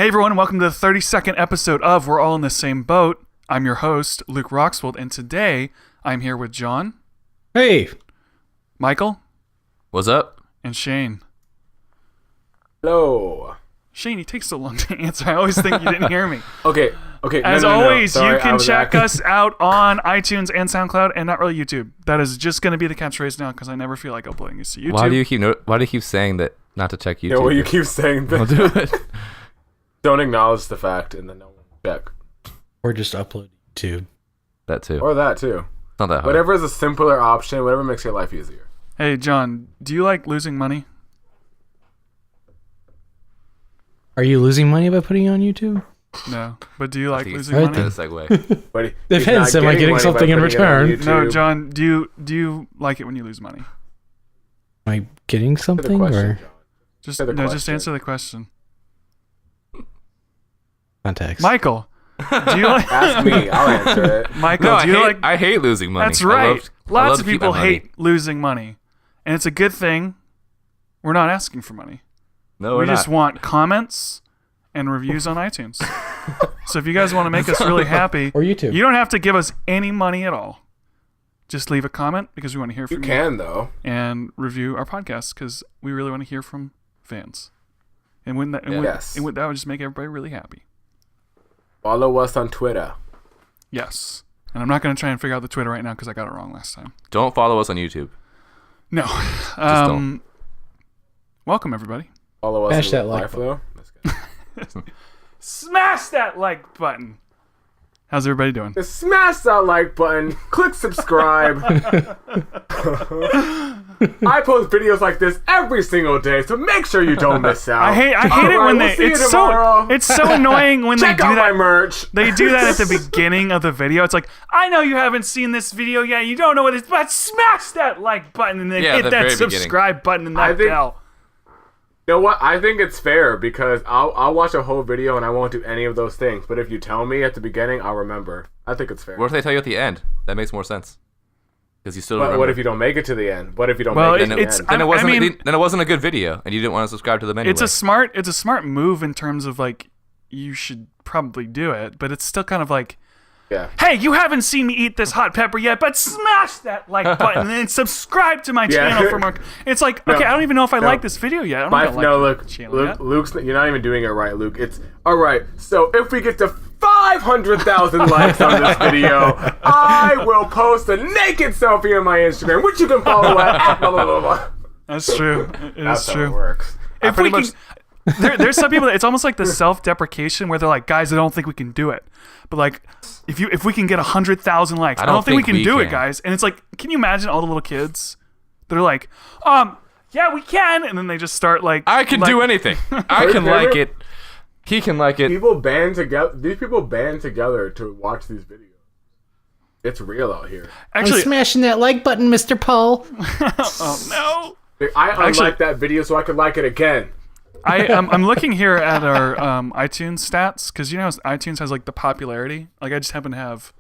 Hey everyone, welcome to the 32nd episode of We're All in the Same Boat. I'm your host, Luke Roxwold, and today I'm here with Jon. Hey. Michael. What's up? And Shayne. Hello. Shayne, you take so long to answer. I always think you didn't hear me. Okay. As always, Sorry, you can check us out on iTunes and SoundCloud, and not really YouTube. That is just going to be the catchphrase now because I never feel like uploading this to YouTube. Why do you keep saying that not to check YouTube? Yeah, well, you keep saying that. I'll do it. Don't acknowledge the fact, and then no one will check. Or just upload YouTube. That too. Or that too. It's not that hard. Whatever is a simpler option, whatever makes your life easier. Hey, Jon, do you like losing money? Are you losing money by putting it on YouTube? No, but do you like losing right money? That's a segue. But Depends. Am I getting something in return? No, Jon, do you like it when you lose money? Am I getting something? Or Just answer the question. context? Michael, do you like... Ask me, I'll answer it. Michael, No, do you like... I hate losing money. That's right. I Lots love of to keep people my money. hate losing money. And it's a good thing. We're not asking for money. No, We we're just not. want comments and reviews on iTunes. So if you guys want to make us really happy, Or YouTube. you don't have to give us any money at all. Just leave a comment because we want to hear You from you. can, though. And review our podcast because we really want to hear from fans. And that would just make everybody really happy. Follow us on Twitter. Yes. And I'm not going to try and figure out the Twitter right now because I got it wrong last time. Don't follow us on YouTube. No. Just don't. Welcome, everybody. Follow us Smash on that like Flow. Smash that like button. How's everybody doing? Just smash that like button. Click subscribe. I post videos like this every single day, so make sure you don't miss out. I hate it when it's so annoying when Check they do out that. my merch. They do that at the beginning of the video. It's like, I know you haven't seen this video yet. You don't know what it's, but smash that like button and then hit the that very subscribe button and that I think- bell. You know what? I think it's fair because I'll watch a whole video and I won't do any of those things. But if you tell me at the beginning, I'll remember. I think it's fair. What if they tell you at the end? That makes more sense. Because you still But remember. what if you don't make it to the end? What if you don't Well, make it to the it's- end? Then I mean- it wasn't a good video, and you didn't want to subscribe to them anyway. It's a smart move in terms of like, you should probably do it, but it's still kind of like, Yeah. hey, you haven't seen me eat this hot pepper yet, but smash that like button and then subscribe to my channel for more. It's like, okay, I don't even know if I like this video yet. I don't know if I like the channel yet. Luke's. You're not even doing it right, Luke. It's all right. So if we get to 500,000 likes on this video, I will post a naked selfie on my Instagram, which you can follow at blah, blah, blah, blah. That's true. It That's is how true. it works. If we pretty can, there's some people that it's almost like the self-deprecation where they're like, guys, I don't think we can do it. But like, if we can get 100,000 likes, I don't think we can do it, guys. And it's like, can you imagine all the little kids that are like, yeah, we can, and then they just start like, I can do anything. I can like it. He can like it. People band together. These people band together to watch these videos. It's real out here. Actually, smashing that like button, Mr. Paul. oh no. I unliked that video so I could like it again. I'm looking here at our iTunes stats because you know iTunes has like the popularity. Like I just happen to have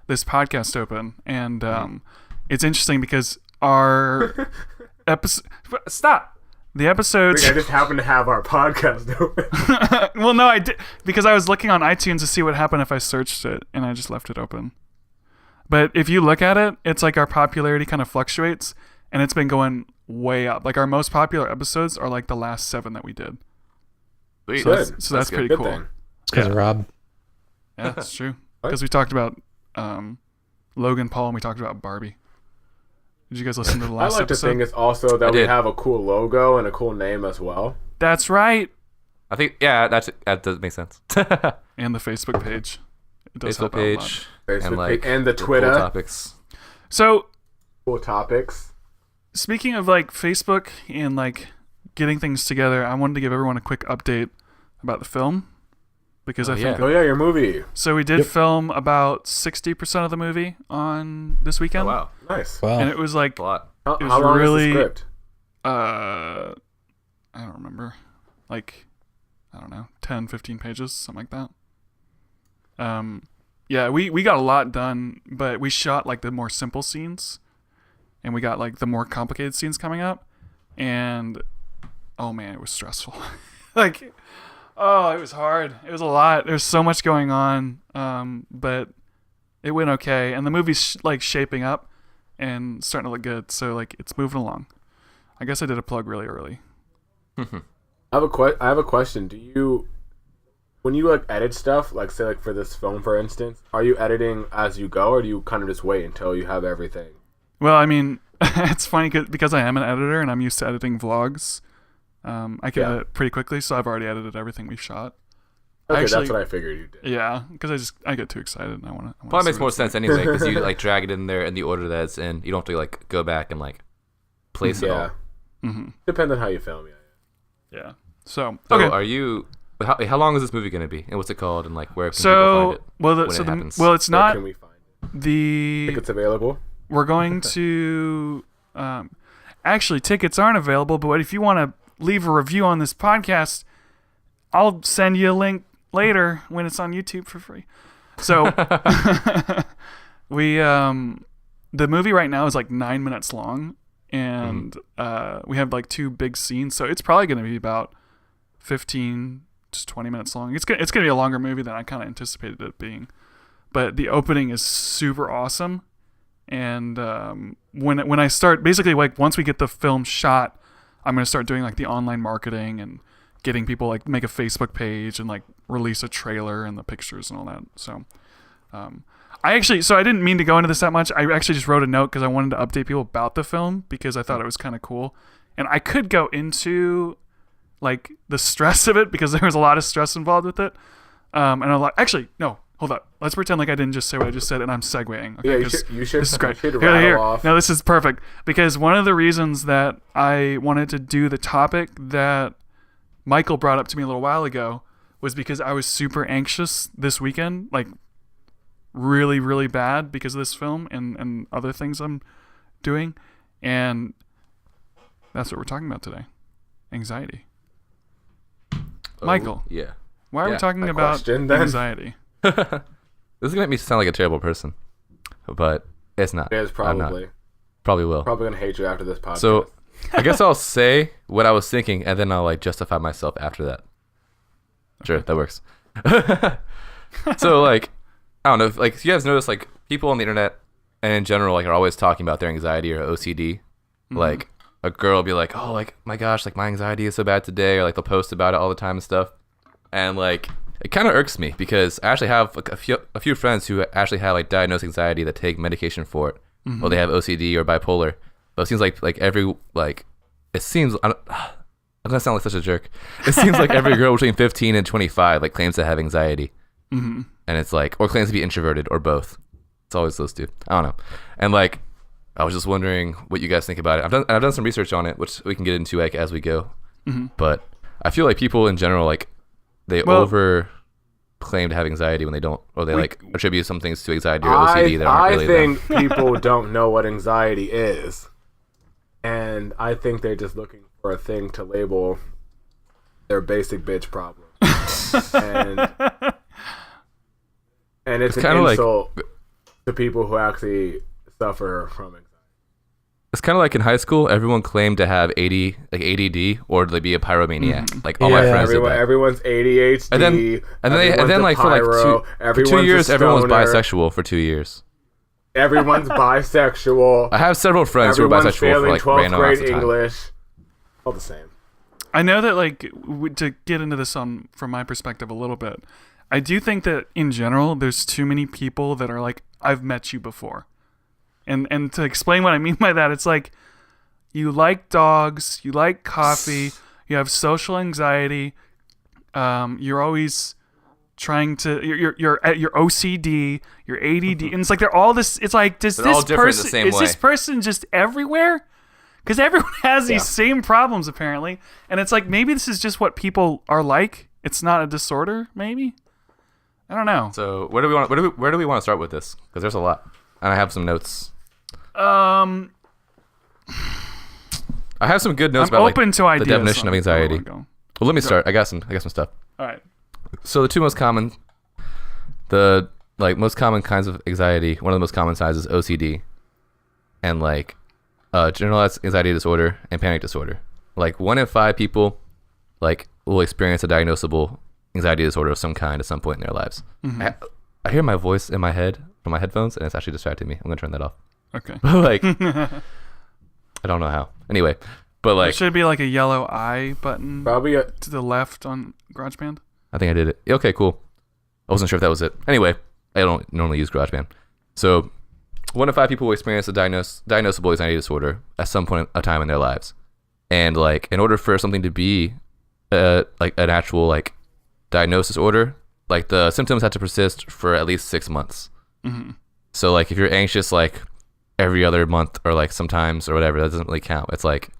this podcast open, and it's interesting because our episode. Stop. The episodes. I just happen to have our podcast open. Well, no, I did because I was looking on iTunes to see what happened if I searched it, and I just left it open. But if you look at it, it's like our popularity kind of fluctuates, and it's been going way up. Like our most popular episodes are like the last 7 that we did. Sweet. So Good. that's good. pretty Good cool. thing. It's because of Rob. Yeah, that's true. Because we talked about Logan Paul and we talked about Barbie. Did you guys listen to the I last like episode? to think it's also that we did. have a cool logo and a cool name as well. That's right. I think, that does make sense. And the Facebook page. It does Facebook help out a lot. page. Facebook And like and the cool Twitter. topics. So Cool topics. speaking of like Facebook and like getting things together, I wanted to give everyone a quick update about the film because I think Oh yeah, your movie. so. We did film about 60% of the movie on this Oh, weekend, wow. Nice. Wow. and it was like A lot. How, It was how long really- is the script? I don't remember, like I don't know, 10, 15 pages, something like that. Yeah, we got a lot done, but we shot like the more simple scenes, and we got like the more complicated scenes coming up, and oh man, it was stressful. Like Oh, it was hard. It was a lot. There's so much going on, but it went okay. And the movie's like shaping up and starting to look good. So like it's moving along. I guess I did a plug really early. I have a question. Do you, when you like edit stuff, like say like for this film, for instance, are you editing as you go, or do you kind of just wait until you have everything? Well, I mean, it's funny because I am an editor and I'm used to editing vlogs. I can edit pretty quickly, so I've already edited everything we've shot. Okay, that's what I figured you did. Yeah, because I get too excited and I want to. Probably makes more sense anyway, because you like drag it in there in the order that it's in. You don't have to like go back and like place it all. Mm-hmm. Depends on how you film. Yeah. So okay. Are you? How long is this movie going to be, and what's it called, and like where can people find it? It's not. Where can we find it? Tickets available. We're going to. Actually, tickets aren't available, but if you want to leave a review on this podcast, I'll send you a link later when it's on YouTube for free. So the movie right now is like 9 minutes long, and we have like 2 big scenes, so it's probably going to be about 15 to 20 minutes long. It's going to be a longer movie than I kind of anticipated it being, but the opening is super awesome. And when I start, basically like once we get the film shot, I'm going to start doing like the online marketing and getting people like make a Facebook page and like release a trailer and the pictures and all that. So I didn't mean to go into this that much. I actually just wrote a note because I wanted to update people about the film because I thought it was kind of cool. And I could go into like the stress of it because there was a lot of stress involved with it. No, hold up. Let's pretend like I didn't just say what I just said and I'm segueing. Okay? Yeah, you should. This is great. Here. Off. No, this is perfect because one of the reasons that I wanted to do the topic that Michael brought up to me a little while ago was because I was super anxious this weekend, like really, really bad because of this film and other things I'm doing. And that's what we're talking about today. Anxiety. Michael. Yeah. Why are we talking about anxiety? This is going to make me sound like a terrible person, but it's not. It is probably. Probably will. Probably going to hate you after this podcast. So I guess I'll say what I was thinking, and then I'll like justify myself after that. Sure, that works. So like, I don't know, like you guys notice like people on the internet and in general like are always talking about their anxiety or OCD. Mm-hmm. Like a girl will be like, oh, like my gosh, like my anxiety is so bad today, or like they'll post about it all the time and stuff. And like it kind of irks me because I actually have like, a few friends who actually have like diagnosed anxiety that take medication for it, or they have OCD or bipolar. But it seems like it seems I'm gonna sound like such a jerk. It seems like every girl between 15 and 25 like claims to have anxiety, and it's like or claims to be introverted or both. It's always those two. I don't know. And like I was just wondering what you guys think about it. I've done some research on it, which we can get into like as we go. But I feel like people in general like they over claim to have anxiety when they don't, or they like attribute some things to anxiety or OCD that aren't really them. I think people don't know what anxiety is, and I think they're just looking for a thing to label their basic bitch problem. and it's an insult to people who actually suffer from anxiety. It's kind of like in high school, everyone claimed to have ADD or to be a pyromaniac. Like all my friends did that. Everyone's ADHD. And then like for like 2 years, everyone was bisexual for 2 years. Everyone's bisexual. I have several friends who are bisexual for like random amounts of time. English. All the same. I know that like to get into this from my perspective a little bit, I do think that in general, there's too many people that are like, I've met you before. And to explain what I mean by that, it's like you like dogs, you like coffee, you have social anxiety, you're always trying to you're OCD, you're ADD, and it's like they're all this. It's like this person is this person just everywhere? Because everyone has these same problems apparently, and it's like maybe this is just what people are like. It's not a disorder, maybe. I don't know. So where do we want to start with this? Because there's a lot, and I have some notes. I have some good notes about open to ideas the definition of anxiety. Well, let me start. I got some stuff. All right. So the two most common, most common kinds of anxiety. One of the most common kinds is OCD, and like generalized anxiety disorder and panic disorder. Like 1 in 5 people, like will experience a diagnosable anxiety disorder of some kind at some point in their lives. Mm-hmm. I hear my voice in my head from my headphones, and it's actually distracting me. I'm gonna turn that off. Okay. Like, I don't know how. Anyway, but There like, should be like a yellow eye button Probably to the left on GarageBand. I think I did it. Okay, cool. I wasn't sure if that was it. Anyway, I don't normally use GarageBand. So 1 to 5 people will experience a diagnosable anxiety disorder at some point in time in their lives. And like, in order for something to be like an actual like diagnosis order, like the symptoms have to persist for at least 6 months. Mm-hmm. So like, if you're anxious like every other month or like sometimes or whatever, that doesn't really count. It's like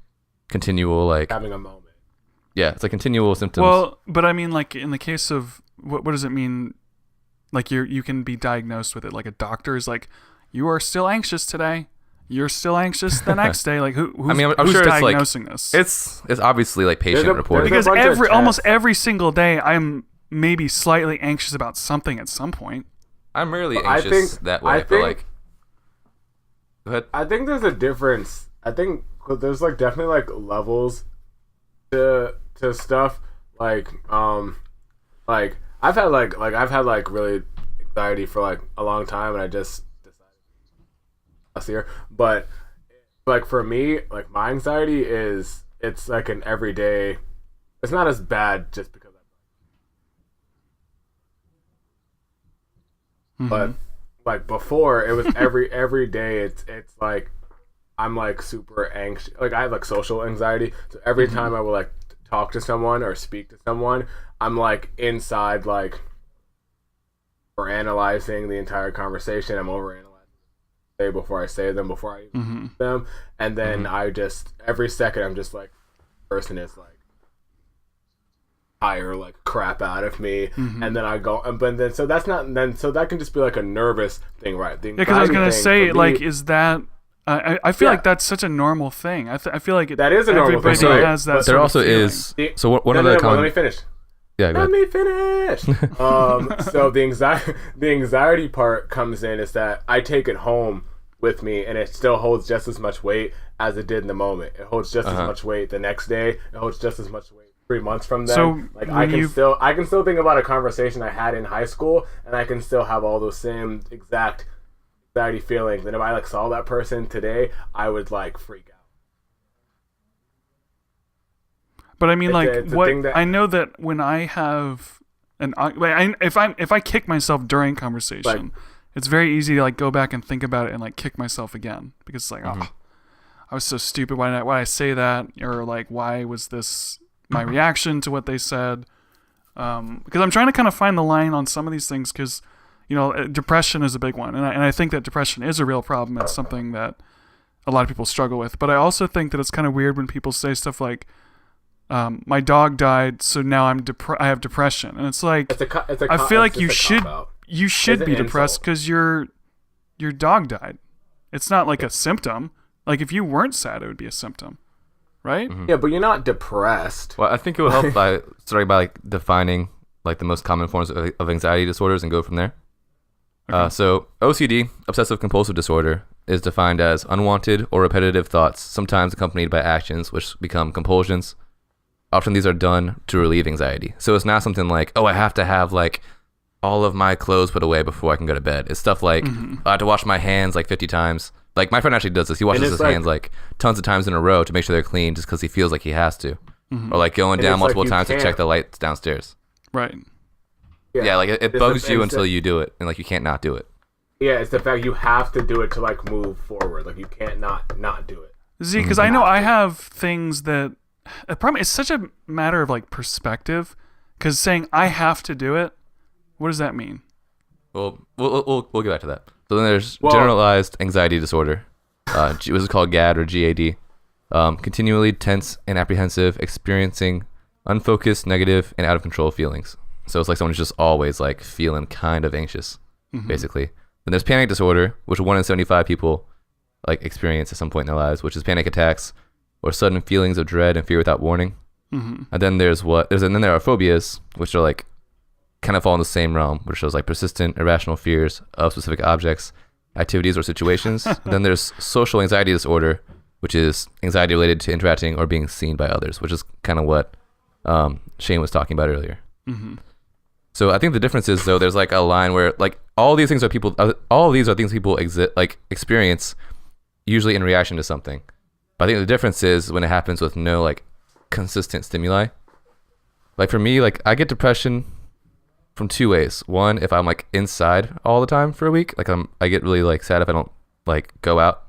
continual like, having a moment. yeah, it's like continual symptoms. Well, but I mean, like in the case of what does it mean? Like you can be diagnosed with it. Like a doctor is like, you are still anxious today. You're still anxious the next day. Like who's, I mean, I'm who's sure it's like, diagnosing this? it's obviously like patient reported. Because bunch of almost tests. every single day, I'm maybe slightly anxious about something at some point. I'm rarely I anxious think- that way. I I feel think- like. Go ahead. I think there's a difference. I think there's like definitely like levels to stuff. Like I've had like really anxiety for like a long time, and I just decided last year. But like for me, like my anxiety it's like an everyday. It's not as bad just because but like before it was every day it's like I'm like super anxious. Like I have like social anxiety, so every time I will like talk to someone or speak to someone, I'm like inside like or analyzing the entire conversation. I'm overanalyzing before I say them, before I even say them, and then I just every second I'm just like person is like hire like crap out of me, and then I go, but then so that's not then so that can just be like a nervous thing, right? Yeah, because I was gonna say, like, is that? I feel Yeah. like that's such a normal thing. I feel like That is a normal thing. everybody So, has that. But there sort of also feeling. is. So one of the let me finish. Yeah, go Let ahead. me finish. So the anxiety part comes in is that I take it home with me, and it still holds just as much weight as it did in the moment. It holds just as much weight the next day. It holds just as much weight 3 months from then. So like when I can still think about a conversation I had in high school, and I can still have all those same exact anxiety feelings. And if I like saw that person today, I would like freak out. But I mean, It's like, a what thing that- I know that when I have if I kick myself during conversation, Like- it's very easy to like go back and think about it and like kick myself again because it's like, oh, I was so stupid. Why did I say that? Or like, why was this my reaction to what they said? Because I'm trying to kind of find the line on some of these things because, you know, depression is a big one, and I think that depression is a real problem. It's something that a lot of people struggle with. But I also think that it's kind of weird when people say stuff like, my dog died, so now I have depression, and it's like I feel like you should It's be an depressed insult. because your dog died. It's not like a symptom. Like if you weren't sad, it would be a symptom, right? Yeah, but you're not depressed. Well, I think it would help by starting by like defining like the most common forms of anxiety disorders and go from there. So OCD, obsessive compulsive disorder, is defined as unwanted or repetitive thoughts, sometimes accompanied by actions which become compulsions. Often these are done to relieve anxiety. So it's not something like, oh, I have to have like all of my clothes put away before I can go to bed. It's stuff like I have to wash my hands like 50 times. Like my friend actually does this. He washes it's his like- hands like tons of times in a row to make sure they're clean just because he feels like he has to. Or like going down it's like multiple you times to check can't- the lights downstairs. Right. Yeah, like it It's bugs the- you it's until the- you do it, and like you can't not do it. Yeah, it's the fact you have to do it to like move forward. Like you can't not do it. See, because I know I have things that the problem it's such a matter of like perspective. Because saying I have to do it, what does that mean? Well, we'll get back to that. So then there's Well- generalized anxiety disorder, which is called GAD or GAD. Continually tense and apprehensive, experiencing unfocused, negative, and out of control feelings. So it's like someone's just always like feeling kind of anxious, basically. Then there's panic disorder, which 1 in 75 people like experience at some point in their lives, which is panic attacks or sudden feelings of dread and fear without warning. And then there are phobias, which are like kind of fall in the same realm, which shows like persistent irrational fears of specific objects, activities, or situations. And then there's social anxiety disorder, which is anxiety related to interacting or being seen by others, which is kind of what Shayne was talking about earlier. So I think the difference is though there's like a line where like all these are things people experience usually in reaction to something. But I think the difference is when it happens with no like consistent stimuli. Like for me, like I get depression from two ways. One, if I'm like inside all the time for a week, like I get really like sad if I don't like go out.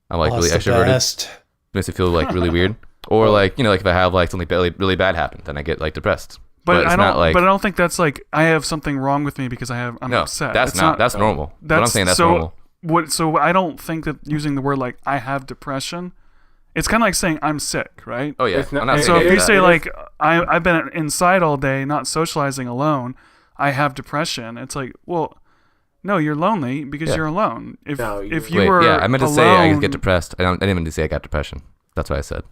I'm like really extroverted. Makes me feel like really weird. Or like, you know, like if I have like something really bad happen, then I get like depressed. But I not like, but I don't think that's like I have something wrong with me because I'm upset. That's normal. But I'm saying that's normal. So I don't think that using the word like I have depression, it's kind of like saying I'm sick, right? Oh yeah. So if you say like I've been inside all day, not socializing, alone, I have depression. It's like, well, no, you're lonely because you're alone. If you were I meant to alone, say I get depressed. I didn't mean to say I got depression. That's what I said.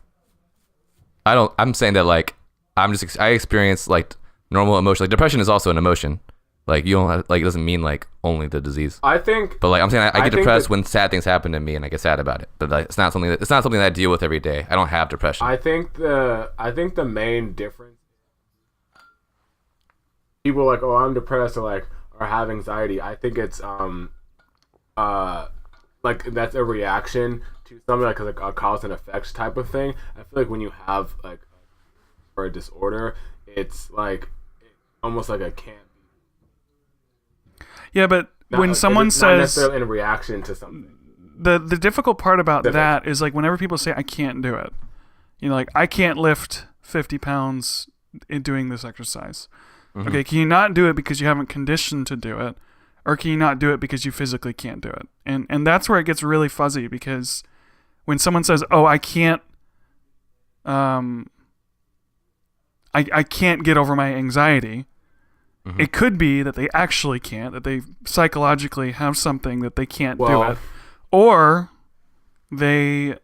I'm saying that like I experience like normal emotion. Like depression is also an emotion. Like you don't have, like it doesn't mean like only the disease. I think. But like I'm saying, I get depressed when sad things happen to me, and I get sad about it. But like, it's not something that I deal with every day. I don't have depression. I think the main difference. People like, oh, I'm depressed, or like, or have anxiety. I think it's like that's a reaction to something like a cause and effects type of thing. I feel like when you have like or a disorder, it's like almost like a can't. Yeah, but when someone says not necessarily in reaction to something. The difficult part about that is like whenever people say I can't do it, you know, like I can't lift 50 pounds in doing this exercise. Mm-hmm. Okay, can you not do it because you haven't conditioned to do it, or can you not do it because you physically can't do it? And that's where it gets really fuzzy, because when someone says, "Oh, I can't," I can't get over my anxiety. Mm-hmm. It could be that they actually can't, that they psychologically have something that they can't do it, or they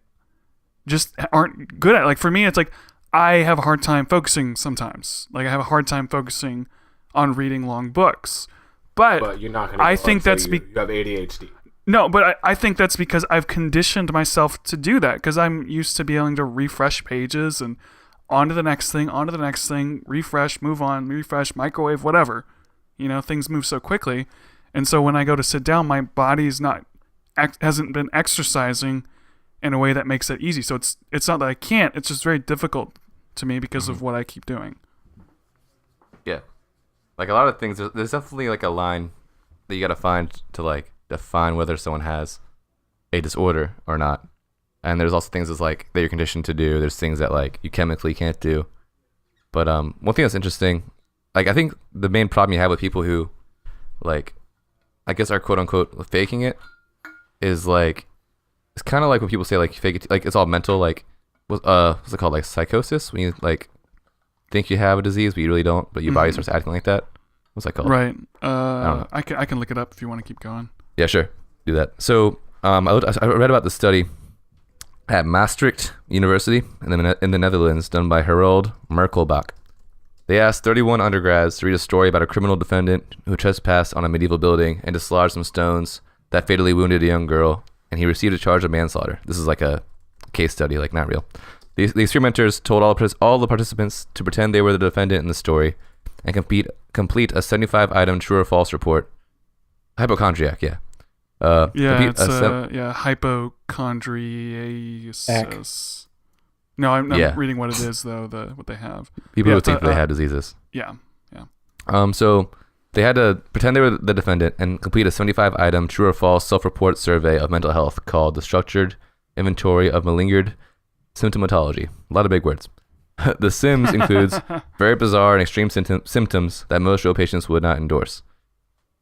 just aren't good at it. Like for me, it's like I have a hard time focusing sometimes. Like I have a hard time focusing on reading long books. But you're not gonna. I think that's you have ADHD. No, but I think that's because I've conditioned myself to do that, because I'm used to being able to refresh pages and on to the next thing, refresh, move on, refresh, microwave, whatever. You know, things move so quickly. And so when I go to sit down, my body's hasn't been exercising in a way that makes it easy. So it's not that I can't, it's just very difficult to me because of what I keep doing. Yeah. Like a lot of things, there's definitely like a line that you got to find to like define whether someone has a disorder or not. And there's also things that's like that you're conditioned to do. There's things that like you chemically can't do. But one thing that's interesting, like I think the main problem you have with people who like I guess are quote unquote faking it is like it's kind of like when people say like fake it, like it's all mental. Like what's it called, like psychosis, when you like think you have a disease but you really don't, but your body starts acting like that. What's that called? Right. I can look it up if you want to keep going. Yeah, sure. Do that. So I read about the study at Maastricht University in the Netherlands, done by Harold Merkelbach. They asked 31 undergrads to read a story about a criminal defendant who trespassed on a medieval building and dislodged some stones that fatally wounded a young girl, and he received a charge of manslaughter. This is like a case study, like not real. The experimenters told all the participants to pretend they were the defendant in the story and complete a 75-item true or false report. Hypochondriac, yeah. Hypochondriasis. No, I'm reading what it is though. What they have. People who think they have diseases. Yeah. So they had to pretend they were the defendant and complete a 75-item true or false self-report survey of mental health called the Structured Inventory of Malingered Symptomatology. A lot of big words. The SIMS includes very bizarre and extreme symptoms that most real patients would not endorse,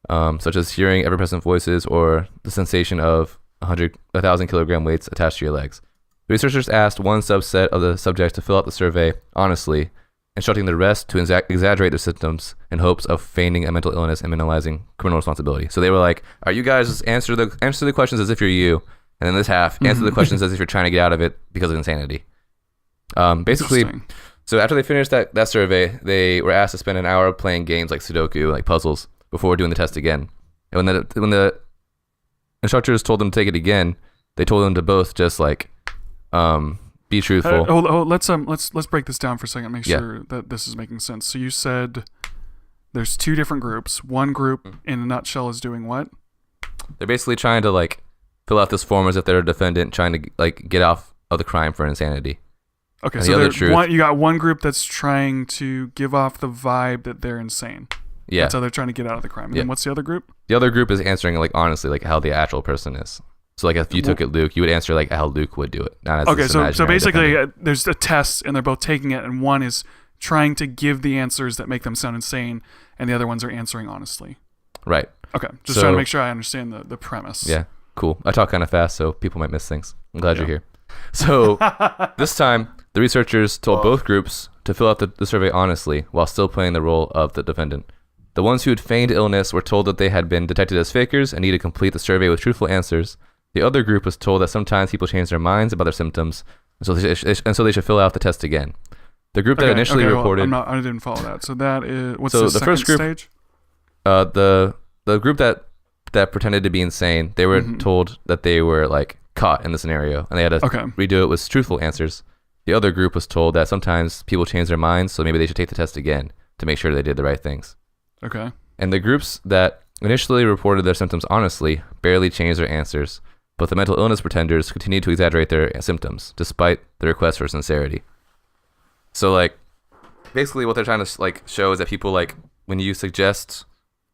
such as hearing ever-present voices or the sensation of 1,000 kilogram weights attached to your legs. The researchers asked one subset of the subjects to fill out the survey honestly, instructing the rest to exaggerate their symptoms in hopes of feigning a mental illness and minimizing criminal responsibility. So they were like, "Are you guys just answer the questions as if you're you, and then this half answer the questions as if you're trying to get out of it because of insanity." Basically, so after they finished that survey, they were asked to spend an hour playing games like Sudoku, like puzzles, before doing the test again. And when the instructors told them to take it again, they told them to both just like be truthful. Let's break this down for a second. Make sure that this is making sense. So you said there's two different groups. One group, in a nutshell, is doing what? They're basically trying to like fill out this form as if they're a defendant trying to like get off of the crime for insanity. Okay, And so the other you got one group that's trying to give off the vibe that they're insane. Yeah. That's how they're trying to get out of the crime. And then what's the other group? The other group is answering like honestly like how the actual person is. So like if you took it, Luke, you would answer like how Luke would do it. Not as Okay, this so imaginary basically defendant. there's a test and they're both taking it, and one is trying to give the answers that make them sound insane, and the other ones are answering honestly. Right. Okay, just So- trying to make sure I understand the premise. Yeah. Cool. I talk kind of fast, so people might miss things. I'm glad you're here. So this time, the researchers told both groups to fill out the survey honestly while still playing the role of the defendant. The ones who had feigned illness were told that they had been detected as fakers and needed to complete the survey with truthful answers. The other group was told that sometimes people change their minds about their symptoms, and so they should fill out the test again. The group that initially reported... Well, I didn't follow that. So that is... What's So the the second first group- stage? The group that pretended to be insane, they were told that they were like caught in the scenario and they had to redo it with truthful answers. The other group was told that sometimes people change their minds, so maybe they should take the test again to make sure they did the right things. Okay. And the groups that initially reported their symptoms honestly barely changed their answers, but the mental illness pretenders continued to exaggerate their symptoms despite the request for sincerity. So like basically what they're trying to like show is that people like when you suggest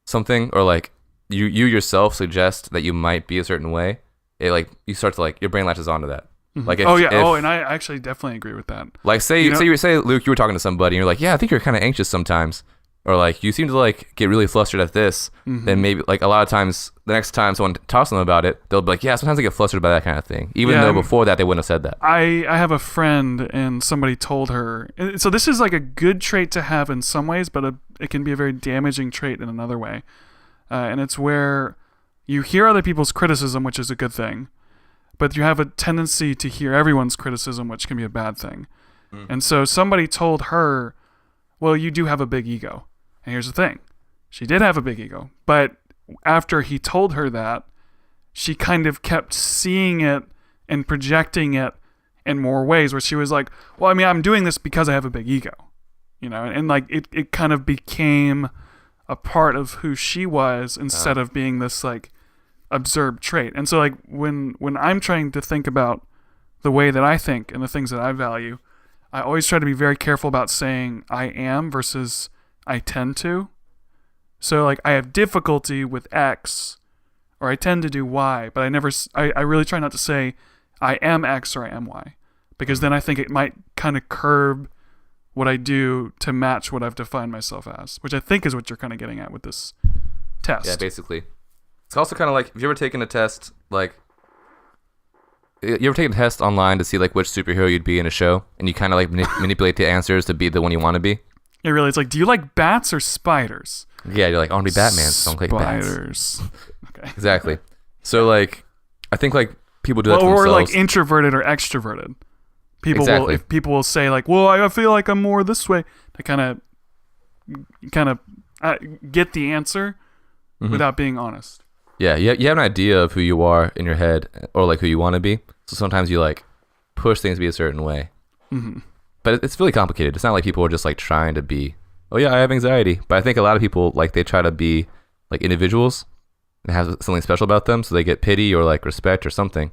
something or like you yourself suggest that you might be a certain way, it like you start to like your brain latches onto that. Like if, and I actually definitely agree with that. Like say Luke, you were talking to somebody and you're like, yeah, I think you're kind of anxious sometimes, or like you seem to like get really flustered at this. Then maybe like a lot of times the next time someone talks to them about it, they'll be like, yeah, sometimes I get flustered by that kind of thing, even though before that they wouldn't have said that. I have a friend and somebody told her. So this is like a good trait to have in some ways, but it can be a very damaging trait in another way. And it's where you hear other people's criticism, which is a good thing, but you have a tendency to hear everyone's criticism, which can be a bad thing. And so somebody told her, well, you do have a big ego. And here's the thing. She did have a big ego. But after he told her that, she kind of kept seeing it and projecting it in more ways where she was like, well, I mean, I'm doing this because I have a big ego. You know, and like it kind of became a part of who she was instead of being this like observed trait. And so like when I'm trying to think about the way that I think and the things that I value, I always try to be very careful about saying I am versus I tend to. So like I have difficulty with X or I tend to do Y, but I really try not to say I am X or I am Y, because then I think it might kind of curb what I do to match what I've defined myself as, which I think is what you're kind of getting at with this test. Yeah, basically. It's also kind of like, have you ever taken a test, like, you ever taken a test online to see, like, which superhero you'd be in a show, and you kind of, like, manipulate the answers to be the one you want to be? Yeah, really. It's like, do you like bats or spiders? Yeah, you're like, I want to be Batman, so don't click bats. Spiders. Okay. Exactly. So, like, I think, like, people do that to Or themselves. like introverted or extroverted. People Exactly. will say like, well, I feel like I'm more this way, to kind of get the answer without being honest. Yeah, you have an idea of who you are in your head, or like who you want to be. So sometimes you like push things to be a certain way. But it's really complicated. It's not like people are just like trying to be, oh yeah, I have anxiety. But I think a lot of people like they try to be like individuals and have something special about them, so they get pity or like respect or something.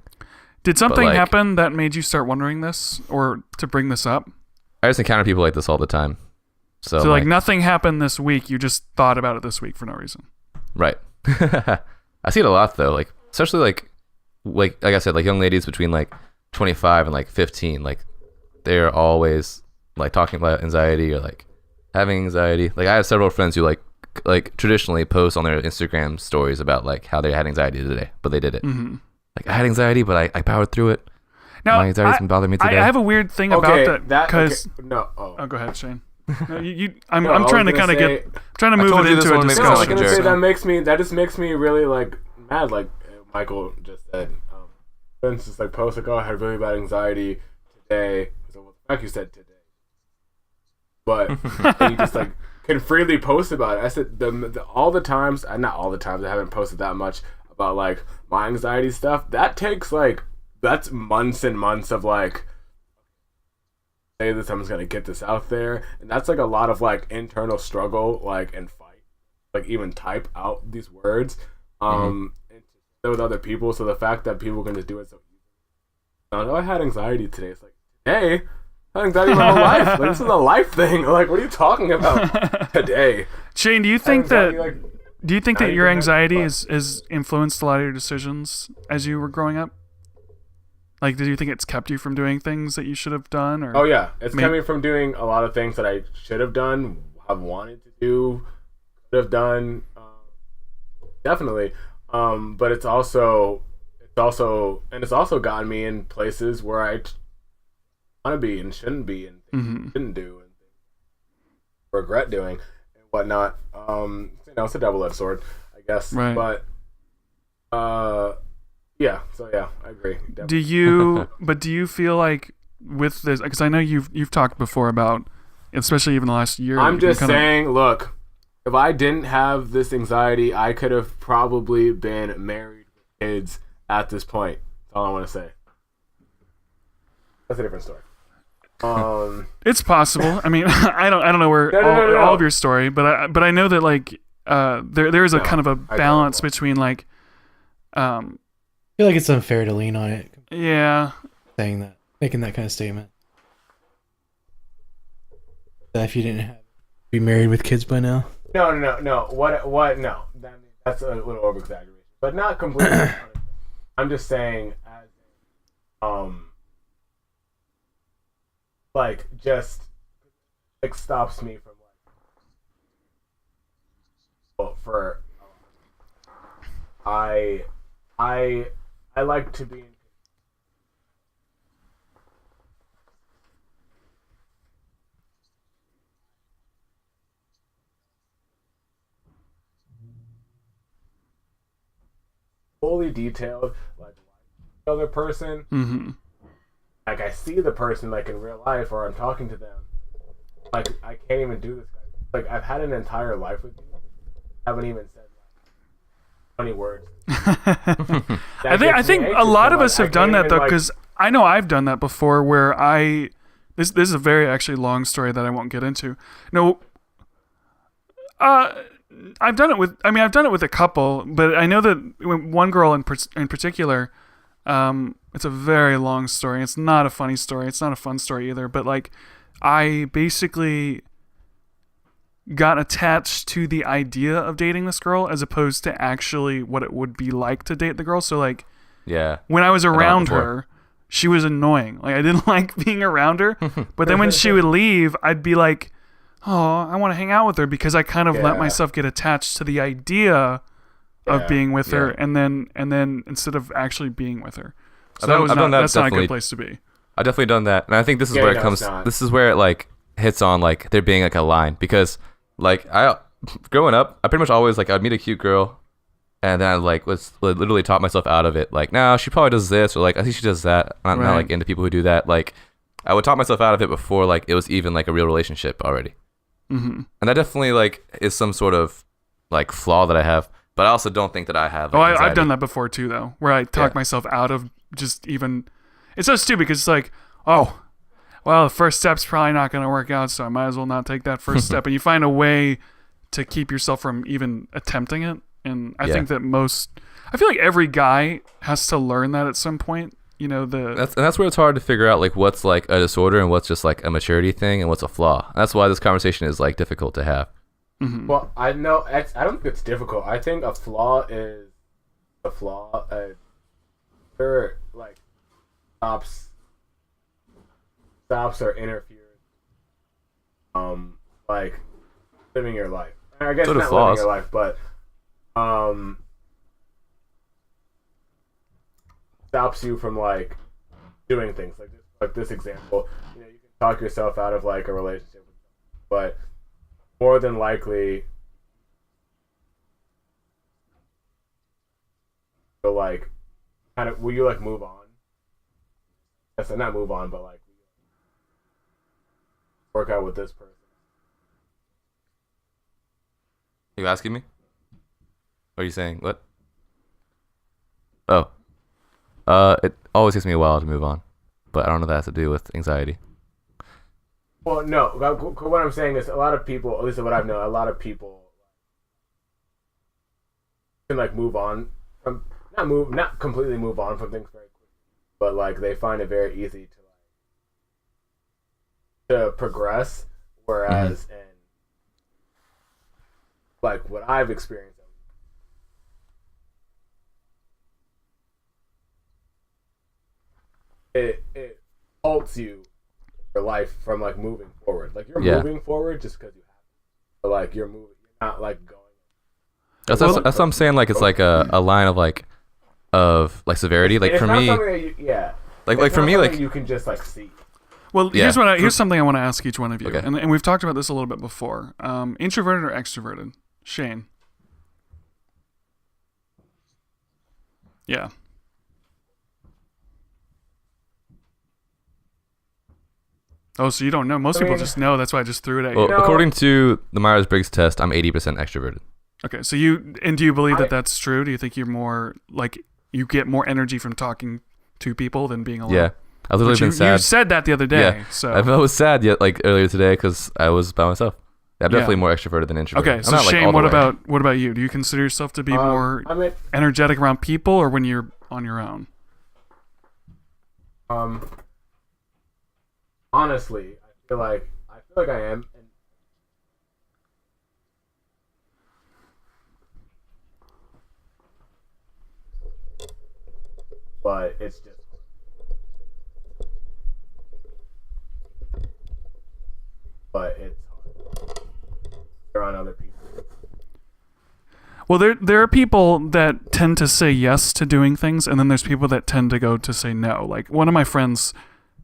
Did something like, happen that made you start wondering this, or to bring this up? I just encounter people like this all the time. So like nothing happened this week. You just thought about it this week for no reason. Right. I see it a lot though, like especially like I said, like young ladies between like 25 and like 15, like they're always like talking about anxiety or like having anxiety. Like I have several friends who like traditionally post on their Instagram stories about like how they had anxiety today, but they did it. Like I had anxiety, but I powered through it. Now, my anxiety's been bothering me today. I have a weird thing about that because no. Oh, go ahead, Shayne. No, I'm trying to kind of trying to move it into a one makes No, I was discussion. gonna say Jared. that just makes me really like mad. Like Michael just said, for instance, like post like, oh, I had really bad anxiety today. So what the fuck you said today? But and you just like can freely post about it. I said all the times, not all the times. I haven't posted that much about like my anxiety stuff. That takes like that's months and months of like. Say this, I'm just gonna get this out there, and that's like a lot of like internal struggle, like and fight like even type out these words and with other people. So the fact that people can just do it so easy. Oh, I had anxiety today. It's like, hey, I had anxiety my whole life. Like, this is a life thing. Like, what are you talking about today? Shayne, do you think that your 90%, anxiety but- is influenced a lot of your decisions as you were growing up? Like, do you think it's kept you from doing things that you should have done? Or Oh yeah, it's coming from doing a lot of things that I should have done, have wanted to do, could have done, definitely. But it's also gotten me in places where I want to be and shouldn't be, and things I shouldn't do, and things I regret doing and whatnot. It's a double-edged sword, I guess. Right. But yeah. So yeah, I agree. Definitely. Do you feel like with this, because I know you've talked before about, especially even the last year. I'm just saying, look, if I didn't have this anxiety, I could have probably been married with kids at this point. That's all I want to say. That's a different story. It's possible. I mean, I don't know where all of your story, but I know that like there is a kind of a balance between like I feel like it's unfair to lean on it, yeah. saying that, making that kind of statement. That if you didn't be married with kids by now. No. What? No. That's a little over exaggeration, but not completely. I'm just saying, as like just like stops me from like for I like to be. Fully detailed, like the other person. Mm-hmm. Like I see the person like in real life, or I'm talking to them. Like I can't even do this. Like I've had an entire life with you. I haven't even said like 20 words. I think a lot of us have done that though, because I know I've done that before. Where this is a very actually long story that I won't get into. No. I've done it with a couple, but I know that one girl in particular, it's a very long story. It's not a funny story. It's not a fun story either, but like I basically got attached to the idea of dating this girl as opposed to actually what it would be like to date the girl. So like, Yeah. when I was around her, she was annoying. Like I didn't like being around her, but then when she would leave, I'd be like, oh, I want to hang out with her, because I kind of let myself get attached to the idea of being with her, and then instead of actually being with her. So that's not a good place to be. I've definitely done that, and I think this is where it comes. This is where it like hits on like there being like a line, because like growing up, I pretty much always like I'd meet a cute girl, and then I like was literally taught myself out of it. Like, nah, she probably does this, or like I think she does that. I'm not like into people who do that. Like, I would talk myself out of it before like it was even like a real relationship already. Mm-hmm. And that definitely like is some sort of like flaw that I have, but I also don't think that I have. Like, I've done that before too, though, where I talk myself out of just even. It's so stupid because it's like, oh, well, the first step's probably not going to work out, so I might as well not take that first step. And you find a way to keep yourself from even attempting it. And I think that I feel like every guy has to learn that at some point. You know, that's where it's hard to figure out like what's like a disorder and what's just like a maturity thing and what's a flaw. That's why this conversation is like difficult to have. Mm-hmm. Well, I don't think it's difficult. I think a flaw is a flaw. Like stops or interferes. Like living your life. I guess not living your life, but stops you from like doing things like this example. You know, you can talk yourself out of like a relationship, but more than likely, so like, kind of, will you like move on? Yes, not move on, but like work out with this person. Are you asking me? Or are you saying what? Oh. It always takes me a while to move on, but I don't know if that has to do with anxiety. Well, no. What I'm saying is a lot of people, at least what I've known, a lot of people can like move on from not completely move on from things very quickly, but like they find it very easy to progress. Whereas in like what I've experienced, it halts you your life from like moving forward. Like you're moving forward just because you have to. But like you're moving, you're not like going. That's what I'm saying. Like it's like a line of like severity. Like it's for not me, something that like for me, like you can just like see. Well, here's something I want to ask each one of you, Okay. and we've talked about this a little bit before. Introverted or extroverted? Shayne. Yeah. Oh, so you don't know? Most people just know. That's why I just threw it at you. Well, according to the Myers-Briggs test, I'm 80% extroverted. Okay, so do you believe that that's true? Do you think you're more like you get more energy from talking to people than being alone? Yeah, I've literally been sad. You said that the other day. Yeah, so I was sad earlier today because I was by myself. I'm definitely more extroverted than introverted. Okay, so Shayne, what about you? Do you consider yourself to be more energetic around people, or when you're on your own? Honestly, I feel like I am. But it's just. But it's hard. They're on other people. Well, there are people that tend to say yes to doing things, and then there's people that tend to go to say no. Like one of my friends,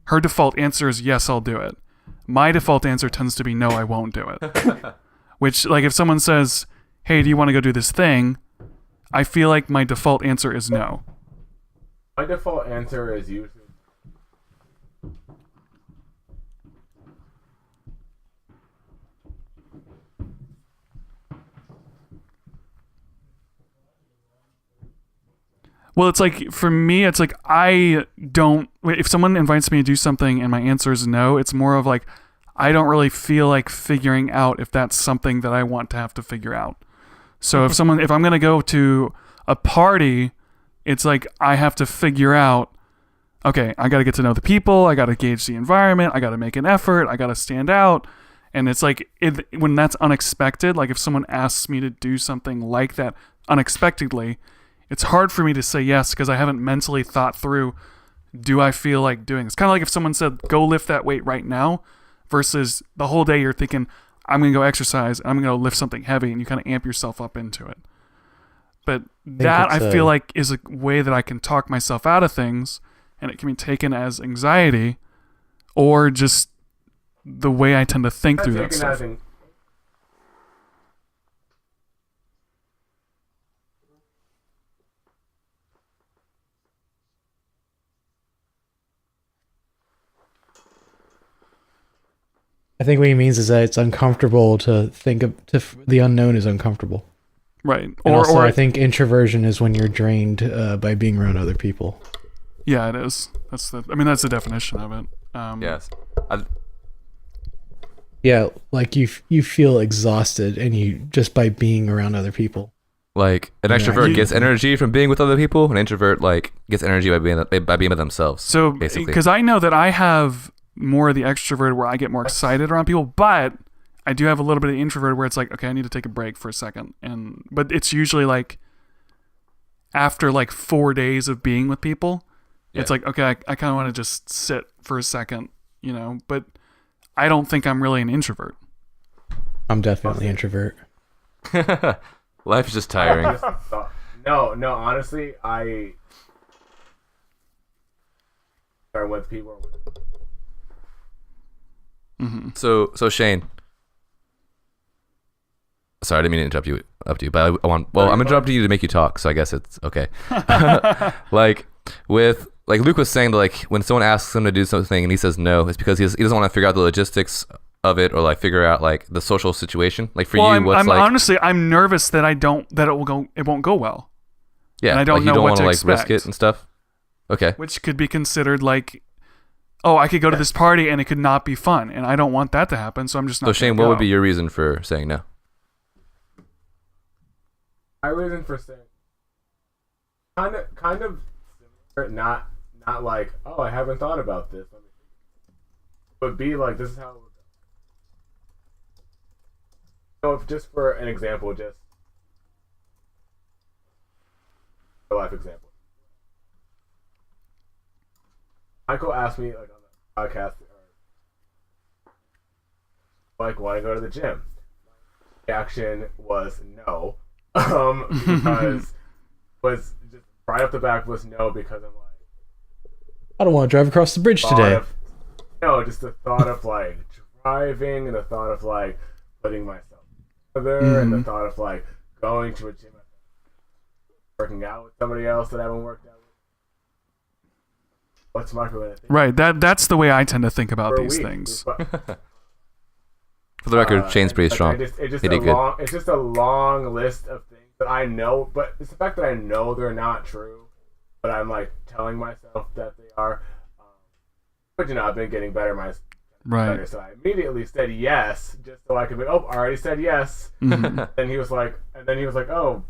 her default answer is yes, I'll do it. My default answer tends to be no, I won't do it. Which, like, if someone says, hey, do you want to go do this thing? I feel like my default answer is no. My default answer is usually. Well, it's like, for me, it's like if someone invites me to do something and my answer is no, it's more of like, I don't really feel like figuring out if that's something that I want to have to figure out. So if I'm going to go to a party, it's like, I have to figure out, okay, I got to get to know the people, I got to gauge the environment, I got to make an effort, I got to stand out. And it's like, when that's unexpected, like if someone asks me to do something like that unexpectedly, it's hard for me to say yes because I haven't mentally thought through, do I feel like doing this? Kind of like if someone said, go lift that weight right now, versus the whole day you're thinking, I'm going to go exercise, I'm going to lift something heavy, and you kind of amp yourself up into it. But that, I feel like, is a way that I can talk myself out of things, and it can be taken as anxiety, or just the way I tend to think through that stuff. I think what he means is that it's uncomfortable to think of. The unknown is uncomfortable. Right. And also, I think introversion is when you're drained by being around other people. Yeah, it is. That's the definition of it. Yes. Yeah, like you feel exhausted, and you just by being around other people. Like an extrovert gets energy from being with other people, an introvert like gets energy by being with themselves. So basically, because I know that I have more of the extrovert where I get more excited around people, but I do have a little bit of the introvert where it's like, okay, I need to take a break for a second, but it's usually like after like 4 days of being with people, it's like, okay, I kind of want to just sit for a second, but I don't think I'm really an introvert. I'm definitely introvert. Life is just tiring. No, honestly, I start with people. Mm-hmm. So Shayne. Sorry, I didn't mean to interrupt you, but I'm interrupting you to make you talk, so I guess it's okay. Like Luke was saying, like when someone asks him to do something and he says no, it's because he doesn't want to figure out the logistics of it or like figure out like the social situation. Like for you, honestly, I'm nervous that it won't go well. Yeah, and I don't like know you don't what want to like expect. risk it and stuff. Okay, which could be considered like, oh, I could go to this party and it could not be fun, and I don't want that to happen, so I'm just not. So Shayne, what would be your reason for saying no? My reason for saying kind of similar, not like, oh, I haven't thought about this. But be like, this is how it would go. So if just for an example, just a life example. Michael asked me like on the podcast, like, want to go to the gym? My reaction was no, because was just right off the back was no, because I'm like, I don't want to drive across the bridge today. Just the thought of like driving, and the thought of like putting myself together, and the thought of like going to a gym, working out with somebody else that I haven't worked out with. What's Michael gonna think? Right. That's the way I tend to think about these things. For the record, Shayne's pretty strong. It's just a long list of things that I know, but it's the fact that I know they're not true, but I'm like telling myself that they are. But I've been getting better better, so I immediately said yes, just so I could be. Oh, I already said yes. And he was like, oh,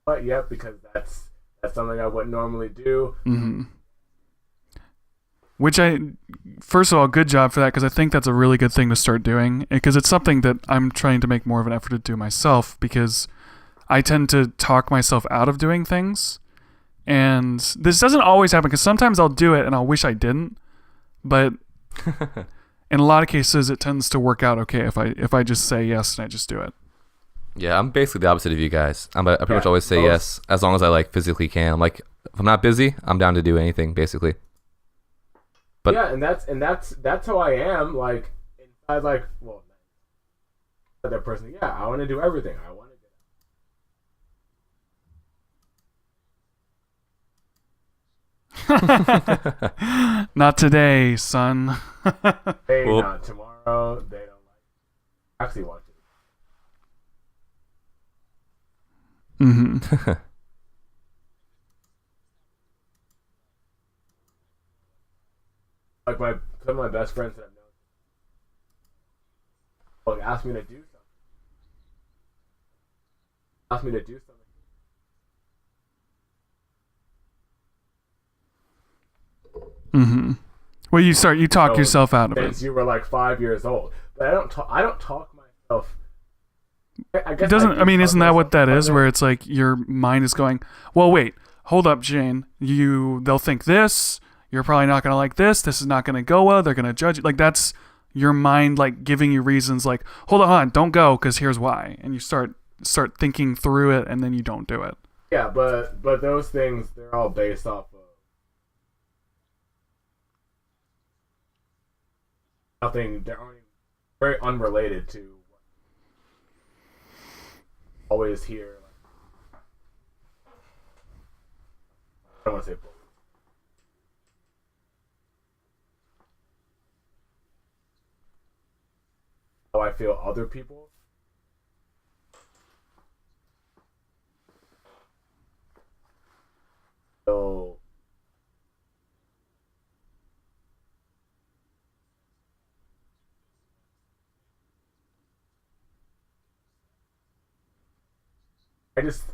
but yep, because that's something I wouldn't normally do. Which first of all, good job for that, because I think that's a really good thing to start doing, because it's something that I'm trying to make more of an effort to do myself, because I tend to talk myself out of doing things. And this doesn't always happen, because sometimes I'll do it and I'll wish I didn't, but in a lot of cases it tends to work out okay if I just say yes and I just do it. Yeah, I'm basically the opposite of you guys. I pretty much always say yes as long as I like physically can. I'm like, if I'm not busy, I'm down to do anything basically. But yeah, and that's how I am. Like inside, like, well, that person. Yeah, I want to do everything. I want to Not today, son. Hey, not tomorrow. They don't like. Actually, want to. Like some of my best friends that I've known, like, asked me to do something. Well, you talk yourself out of it. Since you were like 5 years old, but I don't talk myself. I guess isn't that what that is? Where it's like your mind is going, well, wait, hold up, Jane. They'll think this. You're probably not gonna like this. This is not gonna go well. They're gonna judge you. Like, that's your mind, like, giving you reasons. Like, hold on, don't go, because here's why. And you start thinking through it, and then you don't do it. Yeah, but those things, they're all based off of nothing. They're very unrelated to what I always hear. I don't want to say bull. How I feel other people. So I just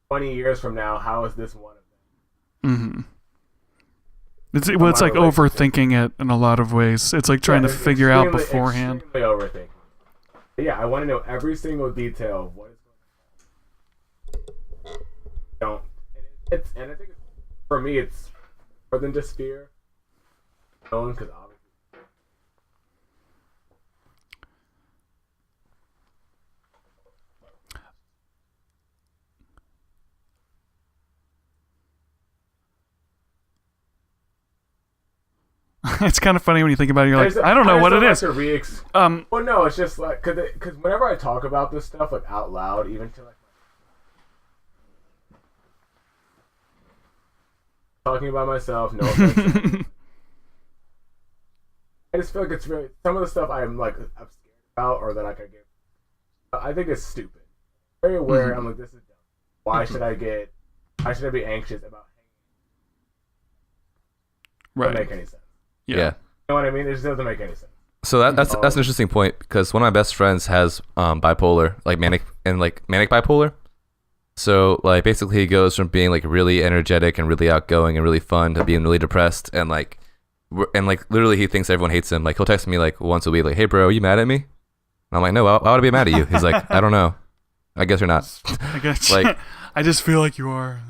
20 years from now, how is this one of them? It's like overthinking it in a lot of ways. It's like trying to figure out beforehand. Extremely overthinking. Yeah, I want to know every single detail of what is going on. And I think for me, it's more than just fear. Because obviously. It's kind of funny when you think about it. You're like, I don't know what it is. Well, no, it's just like because whenever I talk about this stuff like out loud, even to like talking about myself, no offense. I just feel like it's really some of the stuff I'm scared about, or that like I think it's stupid. Very aware. I'm like, this is dumb. Why should I be anxious about hanging? Doesn't make any sense. Yeah. You know what I mean? It just doesn't make any sense. So that's an interesting point because one of my best friends has bipolar, like manic bipolar. So like basically he goes from being like really energetic and really outgoing and really fun to being really depressed and like literally he thinks everyone hates him. Like he'll text me like once a week like, "Hey bro, are you mad at me?" And I'm like, "No, why would I be mad at you?" He's like, "I don't know. I guess you're not." I guess. Like, I just feel like you are.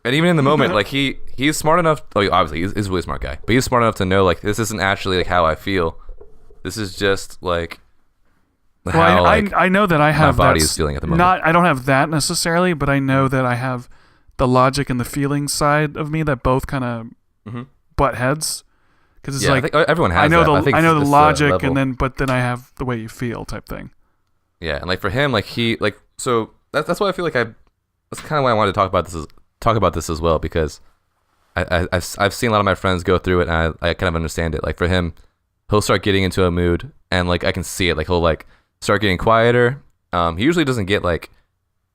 And even in the moment, like he's smart enough. Oh, obviously he's a really smart guy, but he's smart enough to know like this isn't actually like how I feel. This is just like how like I know that I have my body is feeling at the moment. I don't have that necessarily, but I know that I have the logic and the feeling side of me that both kind of butt heads. Because it's I like think everyone has. I know that. I know the it's logic, level. but then I have the way you feel type thing. Yeah, and like for him, like he like so that's why I feel like that's kind of why I wanted to talk about this as well because I've seen a lot of my friends go through it and I kind of understand it. Like for him, he'll start getting into a mood and like I can see it. Like he'll like start getting quieter. He usually doesn't get like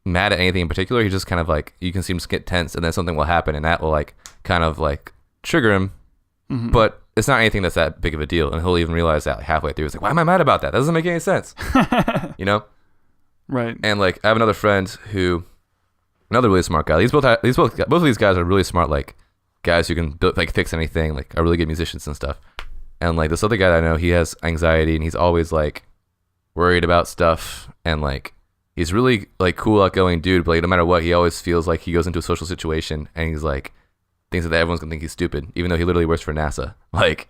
mad at anything in particular. He just kind of like you can see him just get tense and then something will happen and that will like kind of like trigger him. Mm-hmm. But it's not anything that's that big of a deal, and he'll even realize that like halfway through. He's like, "Why am I mad about that? That doesn't make any sense," you know? Right. And like, I have another friend who, another really smart guy. Both of these guys are really smart, like guys who can like fix anything, like are really good musicians and stuff. And like this other guy that I know, he has anxiety, and he's always like worried about stuff, and like he's really like cool, outgoing dude. But like, no matter what, he always feels like he goes into a social situation, and he's like. Thinks that everyone's gonna think he's stupid, even though he literally works for NASA. Like,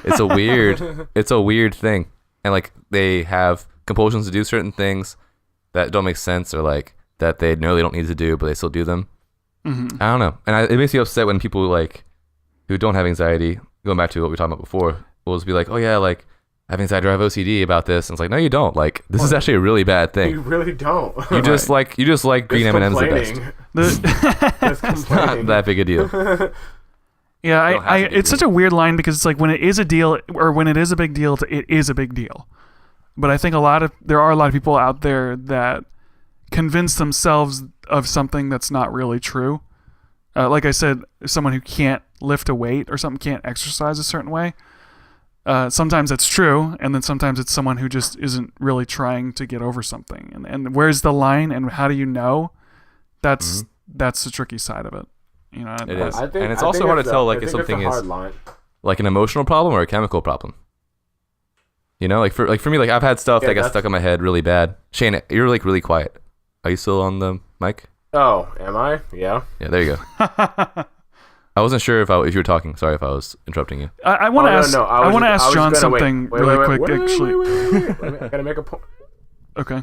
it's a weird thing. And like, they have compulsions to do certain things that don't make sense, or like that they know they don't need to do, but they still do them. Mm-hmm. I don't know, and it makes me upset when people like who don't have anxiety, going back to what we were talking about before, will just be like, "Oh yeah, like I have anxiety or I have OCD about this," and it's like, no, you don't. Like, this is actually a really bad thing. You really don't. You just like green M&Ms the best. It's not that big a deal. Yeah, it's such a weird line because it's like when it is a deal or when it is a big deal, it is a big deal. But I think there are a lot of people out there that convince themselves of something that's not really true. Like I said, someone who can't lift a weight or something can't exercise a certain way. Sometimes that's true, and then sometimes it's someone who just isn't really trying to get over something. And where's the line, and how do you know? That's the tricky side of it. You know, it is, and it's also hard to tell like if something is like an emotional problem or a chemical problem. You know, like for me, like I've had stuff that got stuck in my head really bad. Shayne, you're like really quiet. Are you still on the mic? Oh, am I? Yeah. Yeah, there you go. I wasn't sure if you were talking. Sorry if I was interrupting you. I want to ask. I want to ask Jon something really quick. Actually, I gotta make a point. Okay.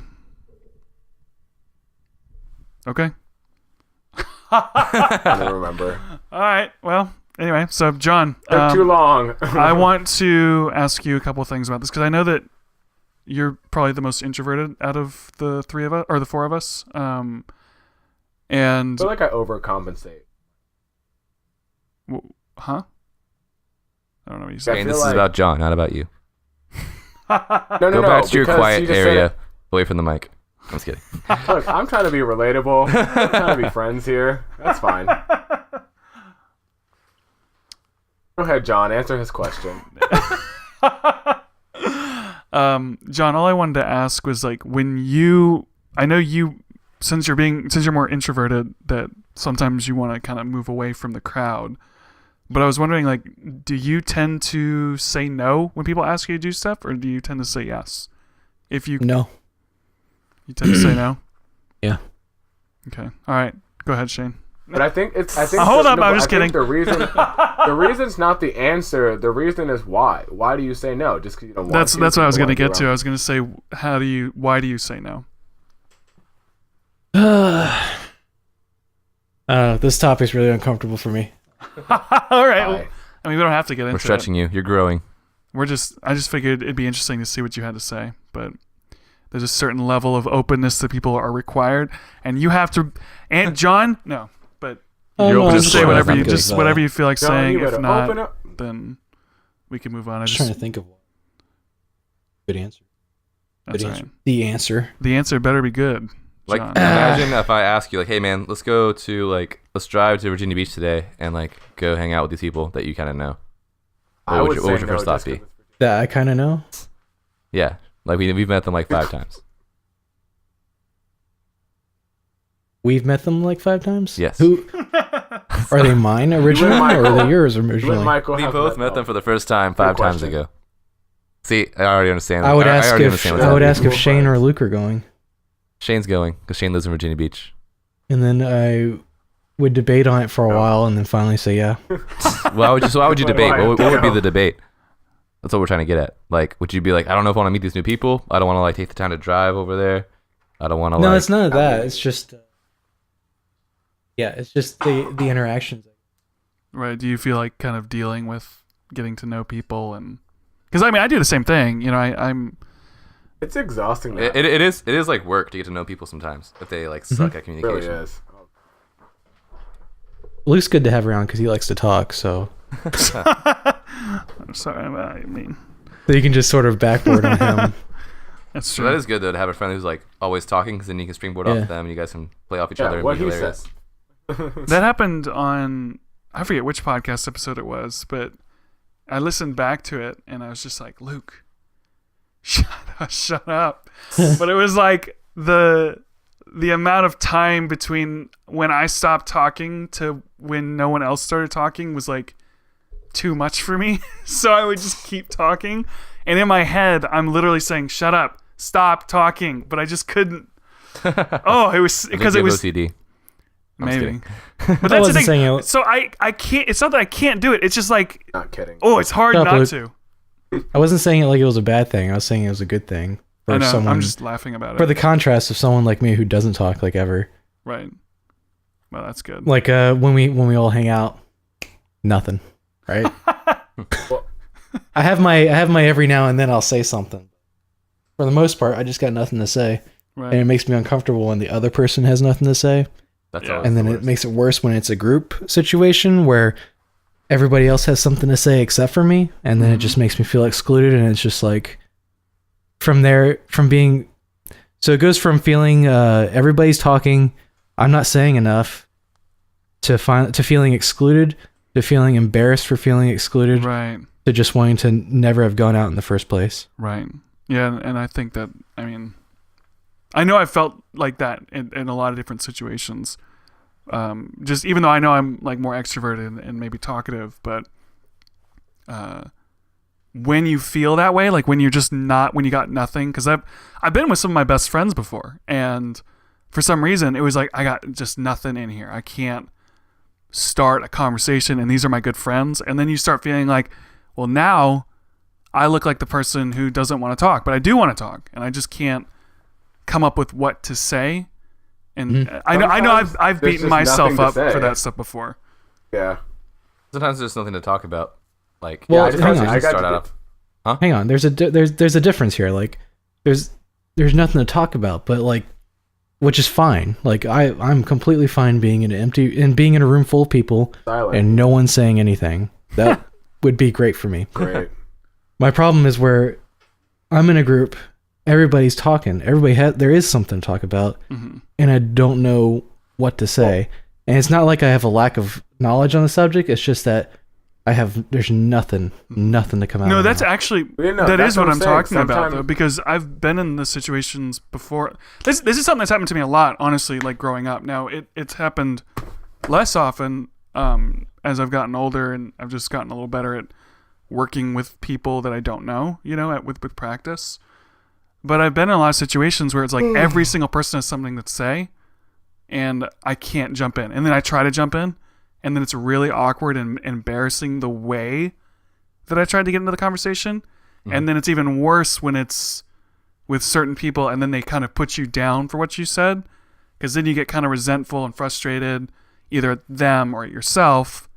I don't remember. All right. Well, anyway, so Jon, took too long. I want to ask you a couple of things about this because I know that you're probably the most introverted out of the three of us or the four of us. And I feel like I overcompensate. Huh? I don't know what you said. This is about Jon, not about you. No, Go back to your quiet area, away from the mic. I'm just kidding. Look, I'm trying to be relatable. I'm trying to be friends here. That's fine. Go ahead, Jon. Answer his question. Jon, all I wanted to ask was like I know you, since you're more introverted, that sometimes you want to kind of move away from the crowd. But I was wondering, like, do you tend to say no when people ask you to do stuff, or do you tend to say yes? No. You tend to say no? Yeah. Okay. All right. Go ahead, Shayne. But I think hold up, I'm just kidding. The reason's not the answer. The reason is why. Why do you say no? Just because you don't want to? That's what I was going to get to. I was going to say, why do you say no? This topic's really uncomfortable for me. All right. Well, I mean, we don't have to get into it. We're stretching you. You're growing. I just figured it'd be interesting to see what you had to say, but there's a certain level of openness that people are required, and you have to. And Jon, no, but you're open to say whatever you feel like Jon, saying. If not, then we can move on. I'm just trying to think of one. Good answer. That's good right. Answer. The answer. The answer better be good. Like, imagine if I ask you, like, hey, man, let's drive to Virginia Beach today and, like, go hang out with these people that you kind of know. What would your first thought be? That I kind of know? Yeah, like we've met them like 5 times. We've met them like 5 times? Yes. Who are they mine originally or are they yours You and originally? Michael We have both met them for the first time Good 5 times question. ago. See, I already understand. I would ask already if understand what's I would happening. ask if Shayne or Luke are going. Shayne's going because Shayne lives in Virginia Beach. And then I would debate on it for a while and then finally say yeah. Why would you debate? Why? What would be the debate? That's what we're trying to get at. Like, would you be like, I don't know if I want to meet these new people. I don't want to like take the time to drive over there. I don't want to. No, like, it's none of that. It's just it's just the interactions. Right. Do you feel like kind of dealing with getting to know people? And because I mean, I do the same thing. You know, I'm It's exhausting. Now. It is like work to get to know people sometimes if they like suck at It really communication. is. Luke's good to have around because he likes to talk, so I'm sorry. I mean, you can just sort of backboard on him. that's So true. that is good though to have a friend who's like always talking because then you can springboard Yeah. off them and you guys can play off each Yeah, other. And what be he hilarious. says. That happened on, I forget which podcast episode it was, but I listened back to it and I was just like, Luke, shut up. But it was like the amount of time between when I stopped talking to when no one else started talking was like too much for me. So I would just keep talking. And in my head, I'm literally saying, shut up, stop talking. But I just couldn't. Oh, it was I think because you it have was. OCD. I'm just Maybe. kidding. But that's the wasn't thing. saying it- So I can't. It's not that I can't do it. It's just like, Not kidding. oh, it's hard Shut up, not Luke. to. I wasn't saying it like it was a bad thing. I was saying it was a good thing for I know. someone. I'm just laughing about for it. the contrast of someone like me who doesn't talk like ever. Right. Well, that's good. Like when we all hang out, nothing, right? I have my every now and then I'll say something. For the most part, I just got nothing to say, Right. and it makes me uncomfortable when the other person has nothing to say. That's Yeah. always And then the it worst. makes it worse when it's a group situation where everybody else has something to say except for me, and then it just makes me feel excluded, and it's just like from being so it goes from feeling everybody's talking, I'm not saying enough, to feeling excluded, to feeling embarrassed for feeling excluded, Right. to just wanting to never have gone out in the first place. Right. Yeah, and I think that, I mean, I know I felt like that in a lot of different situations. Just even though I know I'm like more extroverted and maybe talkative, but when you feel that way, like when you're just not, when you got nothing, because I've been with some of my best friends before, and for some reason it was like I got just nothing in here. I can't start a conversation, and these are my good friends, and then you start feeling like, well, now I look like the person who doesn't want to talk, but I do want to talk, and I just can't come up with what to say. And I know Sometimes I've there's beaten just myself nothing to up say. for that stuff before. Yeah. Sometimes there's nothing to talk about. Like, Well, I just hang have on. to I got start to out. get- Hang on, there's a difference here. Like there's nothing to talk about, but like, which is fine. Like I'm completely fine being in a room full of people Silent. and no one saying anything. That would be great for me. Great. My problem is where I'm in a group, everybody's talking, there is something to talk about, and I don't know what to say. And it's not like I have a lack of knowledge on the subject. It's just that there's nothing to come out. No, of that's my mouth. actually Yeah, no, that that's is what what I'm I'm saying. talking about Sometimes- though, because I've been in the situations before. This is something that's happened to me a lot, honestly. Like growing up, now it's happened less often as I've gotten older, and I've just gotten a little better at working with people that I don't know, with practice. But I've been in a lot of situations where it's like every single person has something to say, and I can't jump in, and then I try to jump in. And then it's really awkward and embarrassing the way that I tried to get into the conversation. And then it's even worse when it's with certain people and then they kind of put you down for what you said. Because then you get kind of resentful and frustrated, either at them or at yourself,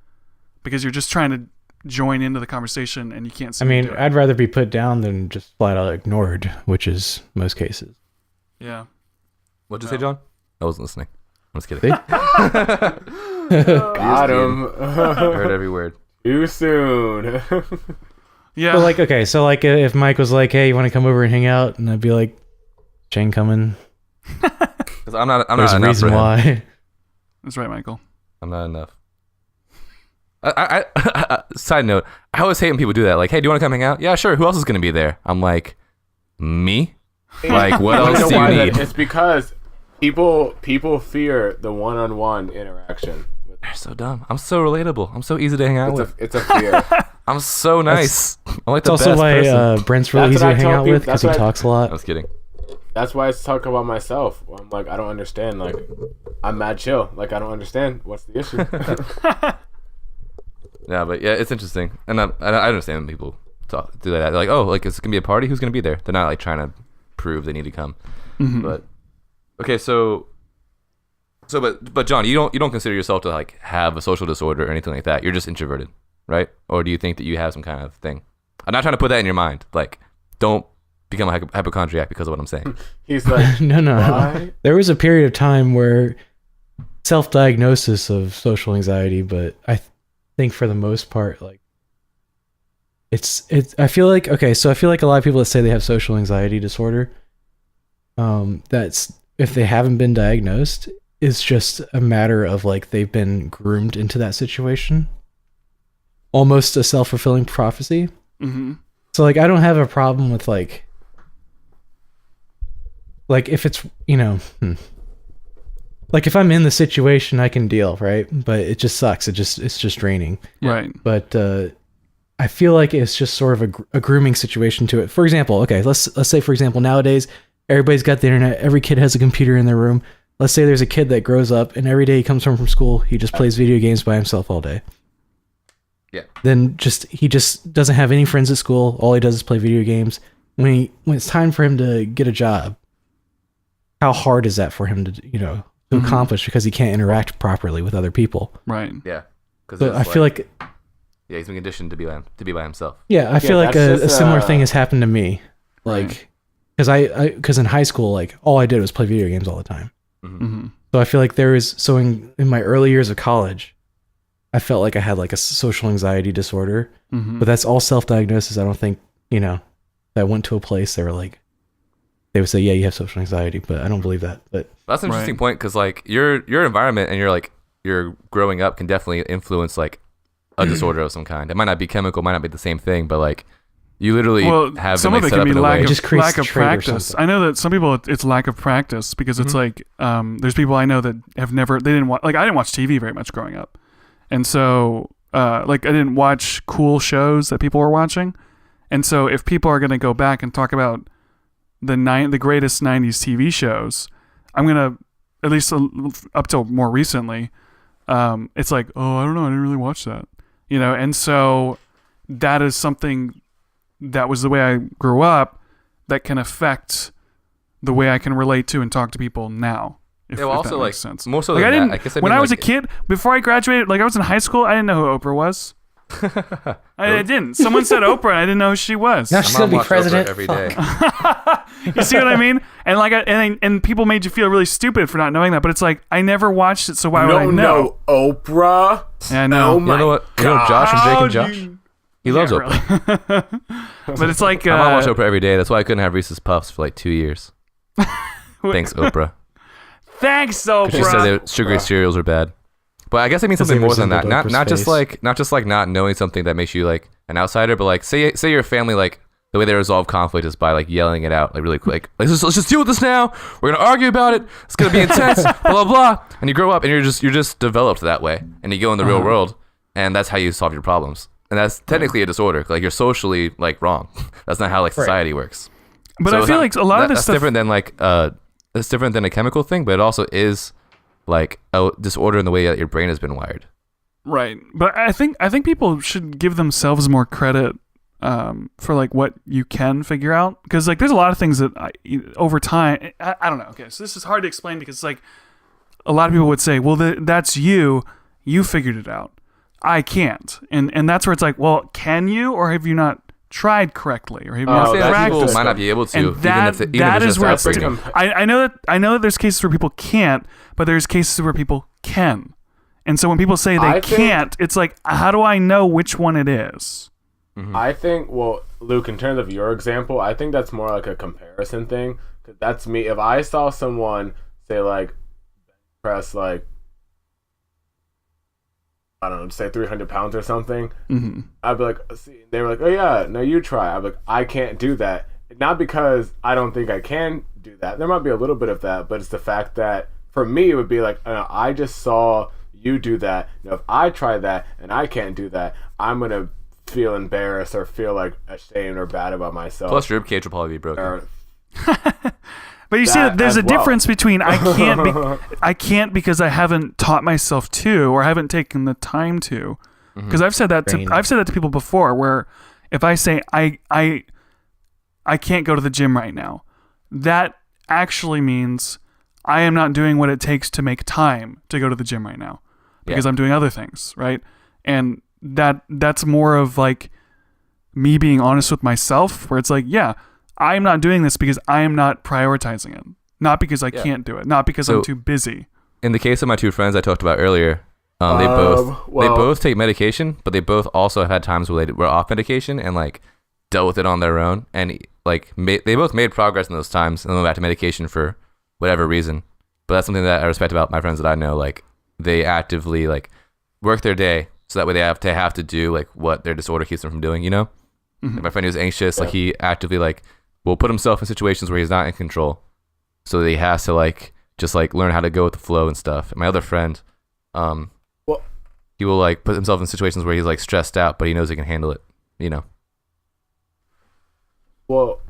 because you're just trying to join into the conversation and you can't I seem to mean, do it. I'd rather be put down than just flat out ignored, which is most cases. Yeah. What'd you say, John? I wasn't listening. I'm just kidding. See? Got him. I heard every word. Too soon. Yeah. But like, okay, so like if Mike was like, "Hey, you want to come over and hang out?" and I'd be like, "Shayne coming." 'Cause I'm not There's a enough reason for him. why. That's right, Michael. I'm not enough. Side note, I always hate when people do that. Like, hey, do you want to come hang out? Yeah, sure. Who else is going to be there? I'm like, Me? Like, what You else know do you why need? It's because people fear the one-on-one interaction. They're so dumb. I'm so relatable. I'm so easy to hang out with. It's a fear. I'm so nice. I'm like It's the also best why person. Brent's really That's easy what to I hang tell out people- with because that's he what I- talks a lot. I was kidding. That's why I talk about myself. I'm like, I don't understand. Like, I'm mad chill. Like, I don't understand. What's the issue? Yeah, but yeah, it's interesting, and I understand when people do that. They're like, oh, like it's gonna be a party. Who's gonna be there? They're not like trying to prove they need to come. But okay, but John, you don't consider yourself to like have a social disorder or anything like that. You're just introverted, right? Or do you think that you have some kind of thing? I'm not trying to put that in your mind. Like, don't become a hypochondriac because of what I'm saying. He's like, No. why? There was a period of time where self-diagnosis of social anxiety, but I think for the most part, like I feel like a lot of people that say they have social anxiety disorder, that's if they haven't been diagnosed, it's just a matter of like they've been groomed into that situation, almost a self-fulfilling prophecy. So like I don't have a problem with like if it's like if I'm in the situation I can deal, right? But it just sucks. It's just draining. Right. But I feel like it's just sort of a grooming situation to it. For example, okay, let's say for example nowadays everybody's got the internet. Every kid has a computer in their room. Let's say there's a kid that grows up and every day he comes home from school, he just plays video games by himself all day. Yeah. Then he just doesn't have any friends at school. All he does is play video games. When it's time for him to get a job, how hard is that for him to to accomplish because he can't interact properly with other people? Right. Yeah, because So I feel like yeah, he's been conditioned to be by himself. I feel like that's a just, similar thing has happened to me. Like, because in high school, like all I did was play video games all the time. So I feel like in my early years of college, I felt like I had like a social anxiety disorder, but that's all self-diagnosis. I don't think I went to a place they would say, yeah, you have social anxiety, but I don't believe that. But That's an interesting point because like your environment and your growing up can definitely influence like a disorder of some kind. It might not be chemical, might not be the same thing, but like you literally have some been of like, it set can up be in a way. lack Just creates lack the of trait or practice. something. I know that some people it's lack of practice because it's like there's people I know that have never they didn't watch, like I didn't watch TV very much growing up, and so like I didn't watch cool shows that people were watching, and so if people are gonna go back and talk about the greatest 90s TV shows, I'm gonna at least up till more recently, it's like, oh, I don't know, I didn't really watch that, and so that is something that was the way I grew up that can affect the way I can relate to and talk to people now. If Yeah, well, that also, makes like, sense. more so like than I that, didn't I guess I when mean, I was like- a kid, before I graduated, like I was in high school, I didn't know who Oprah was. I didn't. Someone said Oprah, and I didn't know who she was. now My she's mom gonna be watched Oprah president every Fuck. day. You see what I mean? And like, and people made you feel really stupid for not knowing that. But it's like I never watched it, so why would I don't know? know Oprah. Yeah, I know. Oh You my know what? You know Josh from Jake and How'd Josh? you- He loves Yeah, Oprah. really. But it's like My mom watched Oprah every day. That's why I couldn't have Reese's Puffs for like 2 years. Thanks, Oprah. thanks, She said Oprah. that sugary cereals are bad. But I guess it means Because something they more than that. resembled Not Oprah's just like not knowing something that makes you like an outsider, but like say your family, like the way they resolve conflict is by like yelling it out like really quick. Like let's just deal with this now. We're gonna argue about it. It's gonna be intense. Blah blah blah. And you grow up and you're just developed that way. And you go in the real world, and that's how you solve your problems. And that's technically a disorder. Like you're socially like wrong. That's not how like society works. But So I it's feel not- like a lot of this that's stuff. different than like it's different than a chemical thing, but it also is like a disorder in the way that your brain has been wired. Right, but I think people should give themselves more credit for like what you can figure out, because like there's a lot of things that over time I don't know. Okay, so this is hard to explain because like a lot of people would say, well, that's you figured it out. I can't, and that's where it's like, well, can you, or have you not tried correctly, or have you I'm not saying that people practiced? might not be able to, And even that if that it's is just where it's. upbringing. I know that there's cases where people can't, but there's cases where people can. And so when people say they I think- can't, it's like, how do I know which one it is? I think, well, Luke, in terms of your example, I think that's more like a comparison thing. 'Cause that's me. If I saw someone say like press like, I don't know, say 300 pounds or something, I'd be like, see, they were like, oh yeah, no, you try. I'd be like, I can't do that. not because I don't think I can do that. There might be a little bit of that, but it's the fact that for me it would be like, I just saw you do that. If I try that and I can't do that, I'm gonna feel embarrassed or feel like ashamed or bad about myself. Plus, your ribcage will probably be broken. But you see, there's a difference between I can't because I haven't taught myself to, or haven't taken the time to. Because I've said that to people before, where if I say I can't go to the gym right now, that actually means I am not doing what it takes to make time to go to the gym right now, because I'm doing other things, right? And that's more of like me being honest with myself, where it's like, yeah, I am not doing this because I am not prioritizing it, not because I can't do it, not because I'm too busy. In the case of my two friends I talked about earlier, they both take medication, but they both also have had times where they were off medication and like dealt with it on their own, and like they both made progress in those times and went back to medication for whatever reason. But that's something that I respect about my friends that I know. Like they actively like work their day so that way they have to do like what their disorder keeps them from doing. You know, like my friend who's anxious, like he actively like will put himself in situations where he's not in control, so that he has to like just like learn how to go with the flow and stuff. And my other friend, he will like put himself in situations where he's like stressed out, but he knows he can handle it. You know. Well,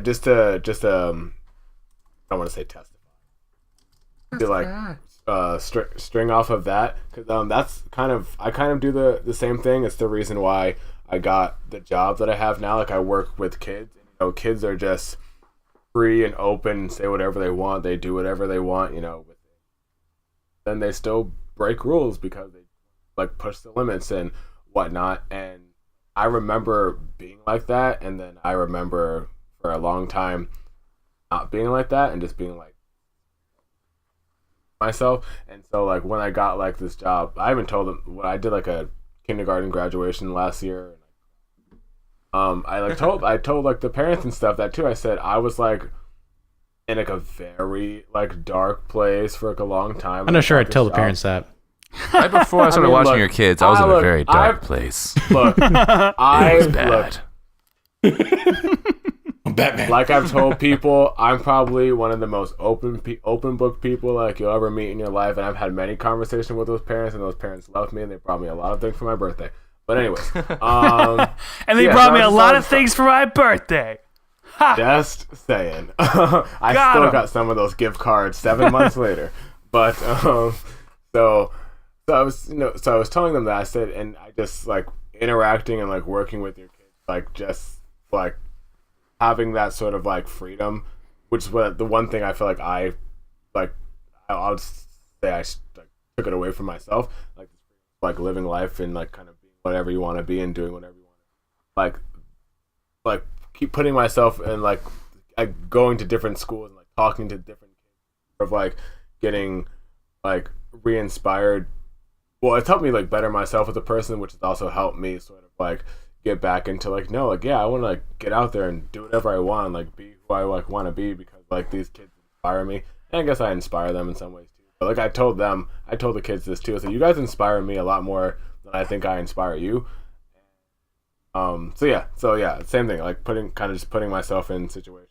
just I don't want to say testify. To like string off of that, because that's I kind of do the same thing. It's the reason why I got the job that I have now. Like I work with kids. Kids are just free and open, say whatever they want, they do whatever they want. Then they still break rules because they like push the limits and whatnot. And I remember being like that, and then I remember for a long time not being like that and just being like myself. And so like when I got like this job, I even told them when I did like a kindergarten graduation last year. I told like the parents and stuff that too. I said I was like in like a very like dark place for like a long time. I'm not sure I'd tell the parents that. Right before I started watching your kids, I was in a very dark place. Look, It was bad. I'm Batman. Like I've told people, I'm probably one of the most open book people like you'll ever meet in your life, and I've had many conversations with those parents, and those parents loved me, and they brought me a lot of things for my birthday. But anyways, and they brought me a lot of things for my birthday. Ha! Just saying. I still got some of those gift cards 7 months later. But so I was telling them that. I said, and I just like interacting and like working with your kids, like just like having that sort of like freedom, which is what the one thing I feel like I'll just say I like, took it away from myself, like living life and like kind of being whatever you want to be and doing whatever you want to, like keep putting myself in like going to different schools and like talking to different kids, of like getting like re-inspired. Well, it's helped me like better myself as a person, which has also helped me sort of like get back into like, no, like, yeah, I want to like get out there and do whatever I want, like be who I like want to be, because like these kids inspire me, and I guess I inspire them in some ways too. But like I told the kids this too. So you guys inspire me a lot more than I think I inspire you. So yeah, same thing. Like putting myself in situations.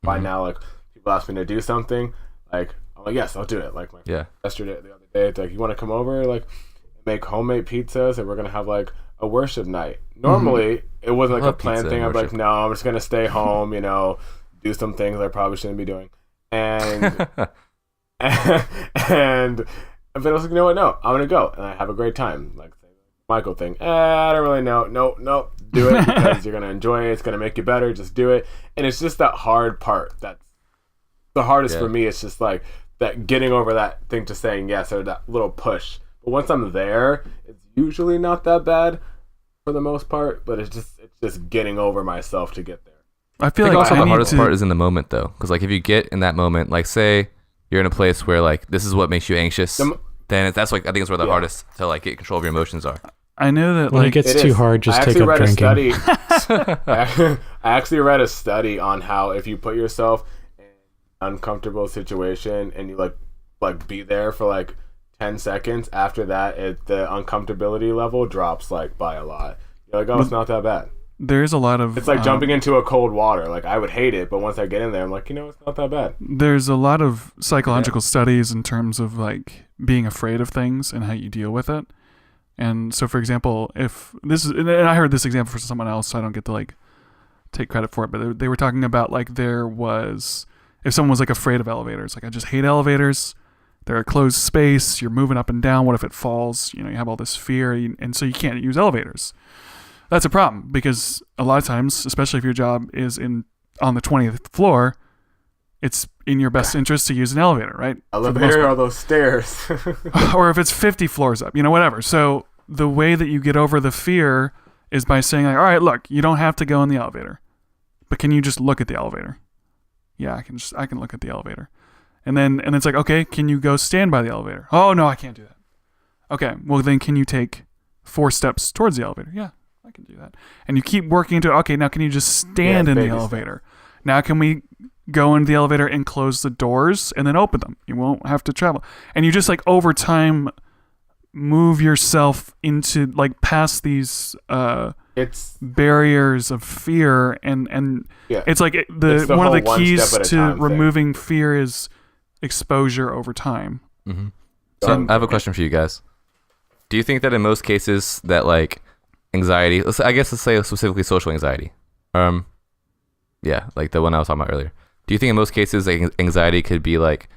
By now, like people ask me to do something, like I'm like, yes, I'll do it. Like yesterday, the other day, it's like, you want to come over, like make homemade pizzas, and we're gonna have like a worship night. Normally, it wasn't like a planned thing. I'm like, no, I'm just gonna stay home, do some things I probably shouldn't be doing, and and but I was like, you know what? No, I'm gonna go, and I have a great time. Like Michael thing. I don't really know. No, do it because you're gonna enjoy it. It's gonna make you better. Just do it. And it's just that hard part that's the hardest for me. It's just like that getting over that thing to saying yes, or that little push. But once I'm there, it's usually not that bad for the most part. But it's just getting over myself to get there. I feel like like also the hardest part is in the moment though, because like if you get in that moment, like say you're in a place where like this is what makes you anxious, then that's like I think it's where the hardest to like get control of your emotions are. I know that when it gets too hard, just take up drinking. I actually read a study on how if you put yourself in an uncomfortable situation and you like be there for like 10 seconds, after that the uncomfortability level drops like by a lot. You're like, oh, it's not that bad. there's a lot of It's like jumping into a cold water. Like, I would hate it, but once I get in there, I'm like, it's not that bad. there's a lot of psychological studies in terms of like being afraid of things and how you deal with it. And so, for example, if this is, and I heard this example from someone else, so I don't get to like take credit for it, but they were talking about like if someone was like afraid of elevators, like I just hate elevators. They're a closed space. You're moving up and down. What if it falls? You have all this fear, and so you can't use elevators. That's a problem because a lot of times, especially if your job is on the 20th floor, it's in your best interest to use an elevator, right? Elevator or those stairs. Or if it's 50 floors up, whatever. So the way that you get over the fear is by saying, like, all right, look, you don't have to go in the elevator, but can you just look at the elevator? Yeah, I can look at the elevator. And then it's like, okay, can you go stand by the elevator? Oh, no, I can't do that. Okay, well, then can you take 4 steps towards the elevator? Yeah, I can do that. And you keep working into it. Okay, now can you just stand in the elevator? Now can we go into the elevator and close the doors and then open them? You won't have to travel. And you just like over time move yourself into like past these it's barriers of fear and it's like It's one of the whole keys one step at a to time thing. removing fear is exposure over time. Mm-hmm. So I have a question for you guys. Do you think that in most cases that like anxiety, let's say specifically social anxiety, yeah, like the one I was talking about earlier. Do you think in most cases like, anxiety could be like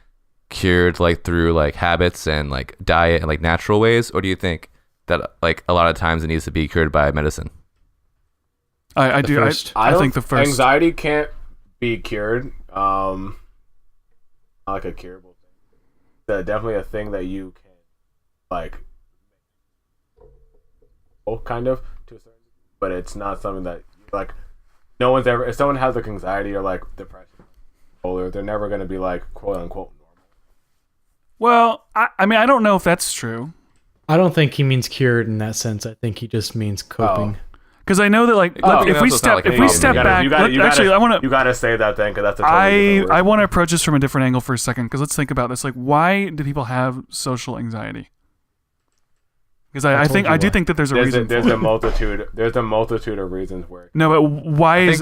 cured like through like habits and like diet and like natural ways, or do you think that like a lot of times it needs to be cured by medicine? I think the first. Anxiety can't be cured. Not like a curable thing. It's definitely a thing that you can like kind of to a certain, but it's not something that like no one's ever. If someone has like anxiety or like depression, or they're never going to be like quote unquote normal. Well, I mean, I don't know if that's true. I don't think he means cured in that sense. I think he just means coping. Because I know that, like, if we step back, actually, I want to. You gotta say that then, because that's a totally different word. I want to approach this from a different angle for a second. Because let's think about this. Like, why do people have social anxiety? Because I do think that there's a reason. There's a multitude. There's a multitude of reasons where. No, but why is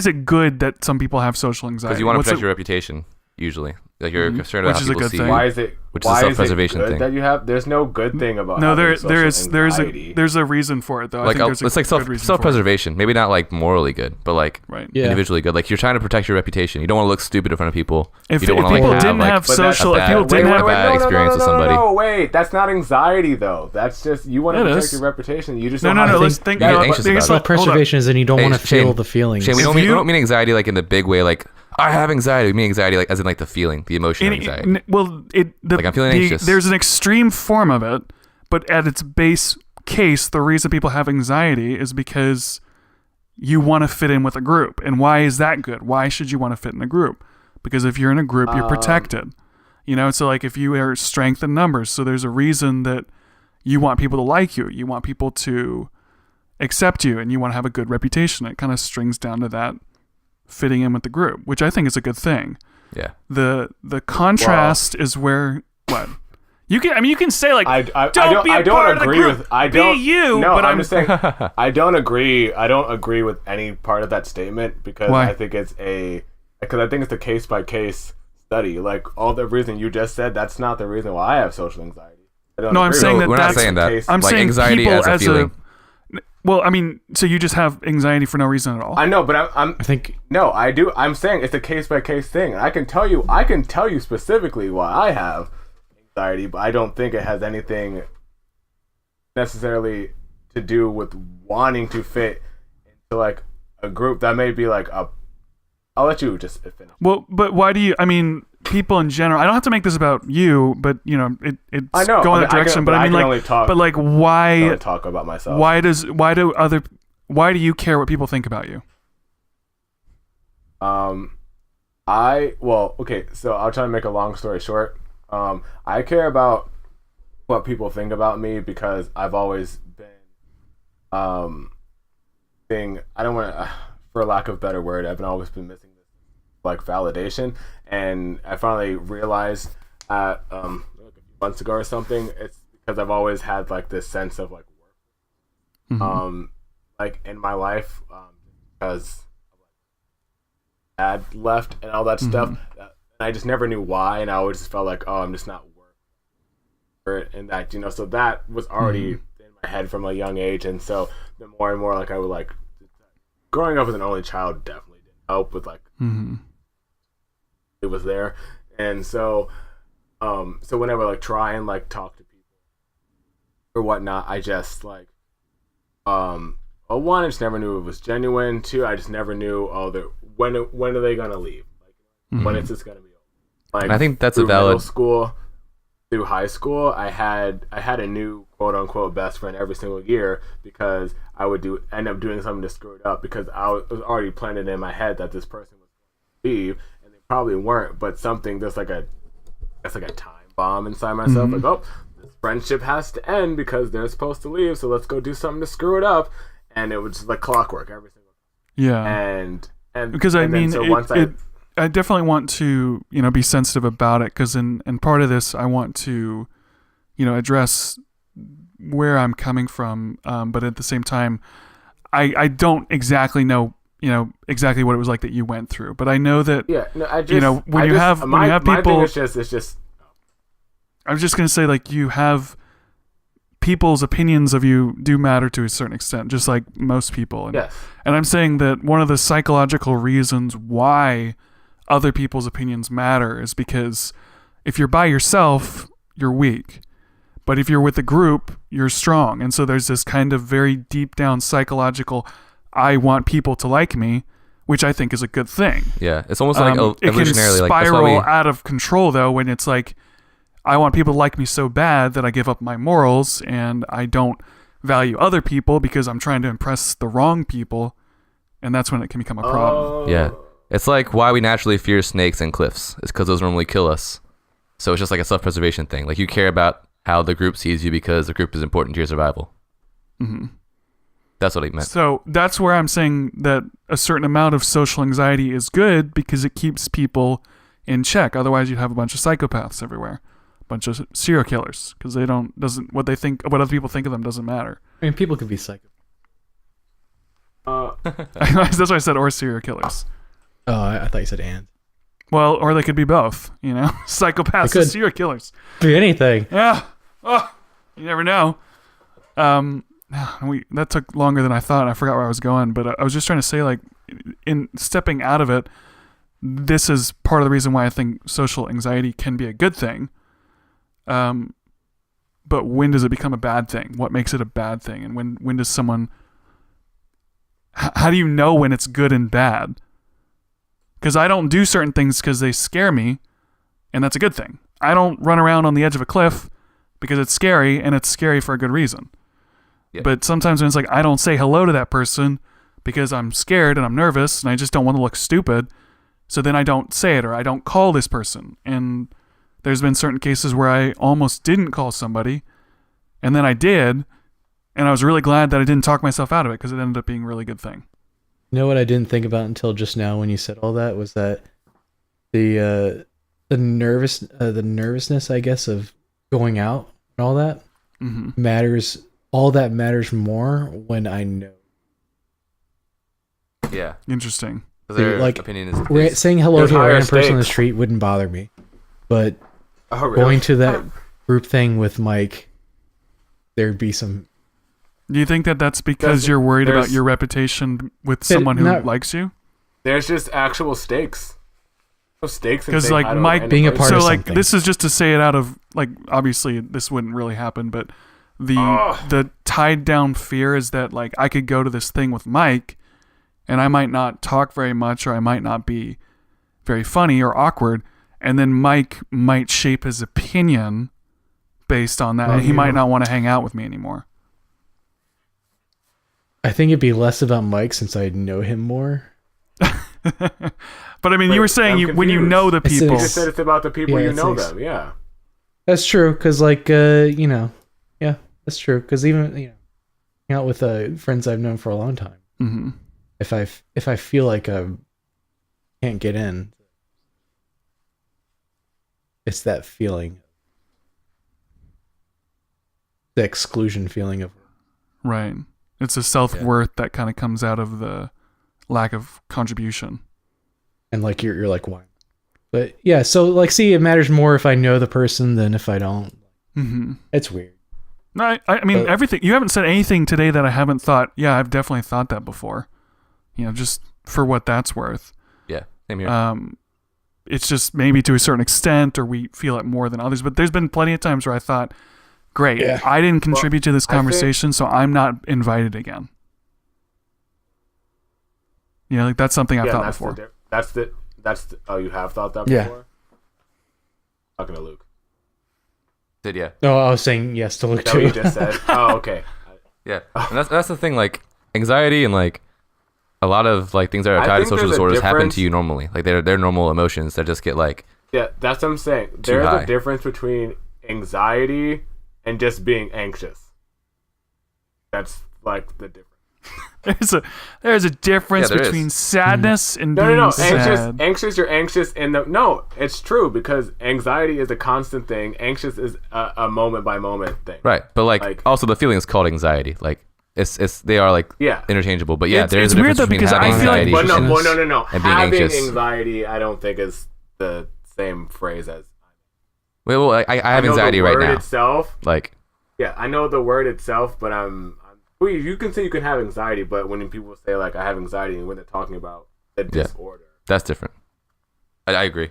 it good that some people have social anxiety? Because you want to protect your reputation. Usually, like you're concerned about how people see you. Why is it? Which is a self-preservation thing. That you have. There's no good thing about. No, there's a reason for it though. Like it's like self-preservation. Maybe not like morally good, but like individually good. Like you're trying to protect your reputation. You don't want to look stupid in front of people. If you don't want to people like didn't have social, if people didn't have a bad experience with somebody. No, wait, that's not anxiety though. That's just you want to protect your reputation. You just don't no. Let's think. Self-preservation is then you don't want to feel the feelings. Shayne, we don't mean anxiety like in the big way. Like I have anxiety. We mean anxiety like as in like the feeling, the emotion of anxiety. Well, like I'm feeling anxious. There's an extreme form of it, but at its base case, the reason people have anxiety is because you want to fit in with a group. And why is that good? Why should you want to fit in a group? Because if you're in a group, you're protected. So like if you are strength in numbers, so there's a reason that you want people to like you. You want people to accept you, and you want to have a good reputation. It kind of strings down to that fitting in with the group, which I think is a good thing. Yeah. The contrast is where what you can say like I don't agree with I'm just saying I don't agree with any part of that statement because Why? I think it's a case by case study. Like all the reason you just said, that's not the reason why I have social anxiety. I'm saying that we're not saying that. I'm like saying anxiety people as a feeling. Well, I mean, so you just have anxiety for no reason at all? I know, but I do. I'm saying it's a case by case thing. And I can tell you specifically why I have anxiety, but I don't think it has anything necessarily to do with wanting to fit into like a group. That may be like I'll let you just finish. Well, but why do you? I mean, people in general. I don't have to make this about you, but it's I know, going that direction. But I mean, like, why? I can only talk about myself. Why do you care what people think about you? Okay, so I'll try to make a long story short. I care about what people think about me because I've always been, I don't want to, for lack of a better word, I've always been missing this like validation, and I finally realized a few months ago or something. It's because I've always had like this sense of like worth. like in my life, because dad left and all that stuff. And I just never knew why, and I always just felt like, oh, I'm just not worth it, and that, so that was already in my head from a young age. And so the more and more, like, I would like growing up as an only child definitely didn't help with like it was there. And so so whenever like try and like talk to people or whatnot, I just like one, I just never knew it was genuine. Two, I just never knew when are they gonna leave, like when is this gonna be over. Like, I think that's a through valid middle school through high school, I had a new quote unquote best friend every single year, because I would end up doing something to screw it up, because I was already planted in my head that this person was going to leave, and they probably weren't, but something that's like a time bomb inside myself, like, oh, this friendship has to end because they're supposed to leave, so let's go do something to screw it up. And it was just like clockwork every single time. Yeah. And because I mean, I definitely want to, be sensitive about it, because in part of this, I want to, address where I'm coming from. But at the same time, I don't exactly know, exactly what it was like that you went through. But I know that, when you have people, my thing is it's just. I was just gonna say, like, you have people's opinions of you do matter to a certain extent, just like most people. And, yes. And I'm saying that one of the psychological reasons why other people's opinions matter is because if you're by yourself, you're weak. But if you're with a group, you're strong. And so there's this kind of very deep down psychological, I want people to like me, which I think is a good thing. Yeah, it's almost like it evolutionarily. can spiral out of control, though, when it's like, I want people to like me so bad that I give up my morals and I don't value other people because I'm trying to impress the wrong people, and that's when it can become a problem. Yeah. It's like why we naturally fear snakes and cliffs. It's because those normally kill us. So it's just like a self-preservation thing. Like, you care about how the group sees you because the group is important to your survival. Mm-hmm. That's what he meant. So that's where I'm saying that a certain amount of social anxiety is good, because it keeps people in check. Otherwise, you'd have a bunch of psychopaths everywhere. Bunch of serial killers, because what other people think of them doesn't matter. I mean, people could be psycho. That's why I said or serial killers. Oh, I thought you said and. Well, or they could be both. Psychopaths and serial killers. Be anything. Yeah. Oh, you never know. That took longer than I thought. I forgot where I was going, but I was just trying to say, like, in stepping out of it, this is part of the reason why I think social anxiety can be a good thing. But when does it become a bad thing? What makes it a bad thing? And when does someone, how do you know when it's good and bad? Because I don't do certain things because they scare me, and that's a good thing. I don't run around on the edge of a cliff because it's scary, and it's scary for a good reason. Yeah. But sometimes when it's like, I don't say hello to that person because I'm scared and I'm nervous and I just don't want to look stupid, so then I don't say it, or I don't call this person. And there's been certain cases where I almost didn't call somebody, and then I did, and I was really glad that I didn't talk myself out of it, because it ended up being a really good thing. You know what I didn't think about until just now when you said all that was that the nervousness, I guess, of going out and all that matters. All that matters more when I know. Yeah. Interesting. Their like, opinion is saying hello to a random person on the stakes. street wouldn't bother me, but really? going to that group thing with Mike, there'd be some. Do you think that that's because you're worried about your reputation with someone who likes you? There's just actual stakes. No stakes. Because like Mike being a part so of like something. this is just to say it out of, like, obviously this wouldn't really happen, but the tied down fear is that, like, I could go to this thing with Mike and I might not talk very much, or I might not be very funny or awkward, and then Mike might shape his opinion based on that, and he might not want to hang out with me anymore. I think it'd be less about Mike since I know him more. But I mean, you were saying when you know the people. You just said it's about the people you know them. Yeah, that's true. Because like yeah, that's true. Because even hang out with friends I've known for a long time. Mm-hmm. If I feel like I can't get in, it's that feeling, the exclusion feeling of. Right. It's a self-worth that kind of comes out of the lack of contribution. And like you're like, why? But yeah, so like, see, it matters more if I know the person than if I don't. Mm-hmm. It's weird. No, I mean, everything. You haven't said anything today that I haven't thought. Yeah, I've definitely thought that before. Just for what that's worth. Yeah, same here. It's just maybe to a certain extent, or we feel it more than others. But there's been plenty of times where I thought, great, I didn't contribute to this conversation, so I'm not invited again. Like that's something I've thought before. Oh, you have thought that Yeah. before? Talking to Luke. Yeah. No, I was saying yes to Luke Is that what too. you just said? Oh, okay. Yeah. And that's the thing, like anxiety and like a lot of like things that are tied to think social there's a disorders happen difference. to you normally. Like they're normal emotions that just get like Yeah, that's what I'm saying. Too There's high. a difference between anxiety and just being anxious. That's like the difference. There's a difference Yeah, there between is. sadness and being No. sad. Anxious. You're anxious in the. No, it's true because anxiety is a constant thing. Anxious is a moment by moment thing. right. But like also the feeling is called anxiety. Like it's they are like interchangeable. But yeah, there's it's a difference weird, though, between because having I feel like- anxiety No. and being Having anxious. anxiety, I don't think is the same phrase as. Well, I have know anxiety the right word now. Itself. Like Yeah, I know the word itself, but well, you can say you can have anxiety, but when people say like I have anxiety, and when they're talking about the disorder, that's different. I agree.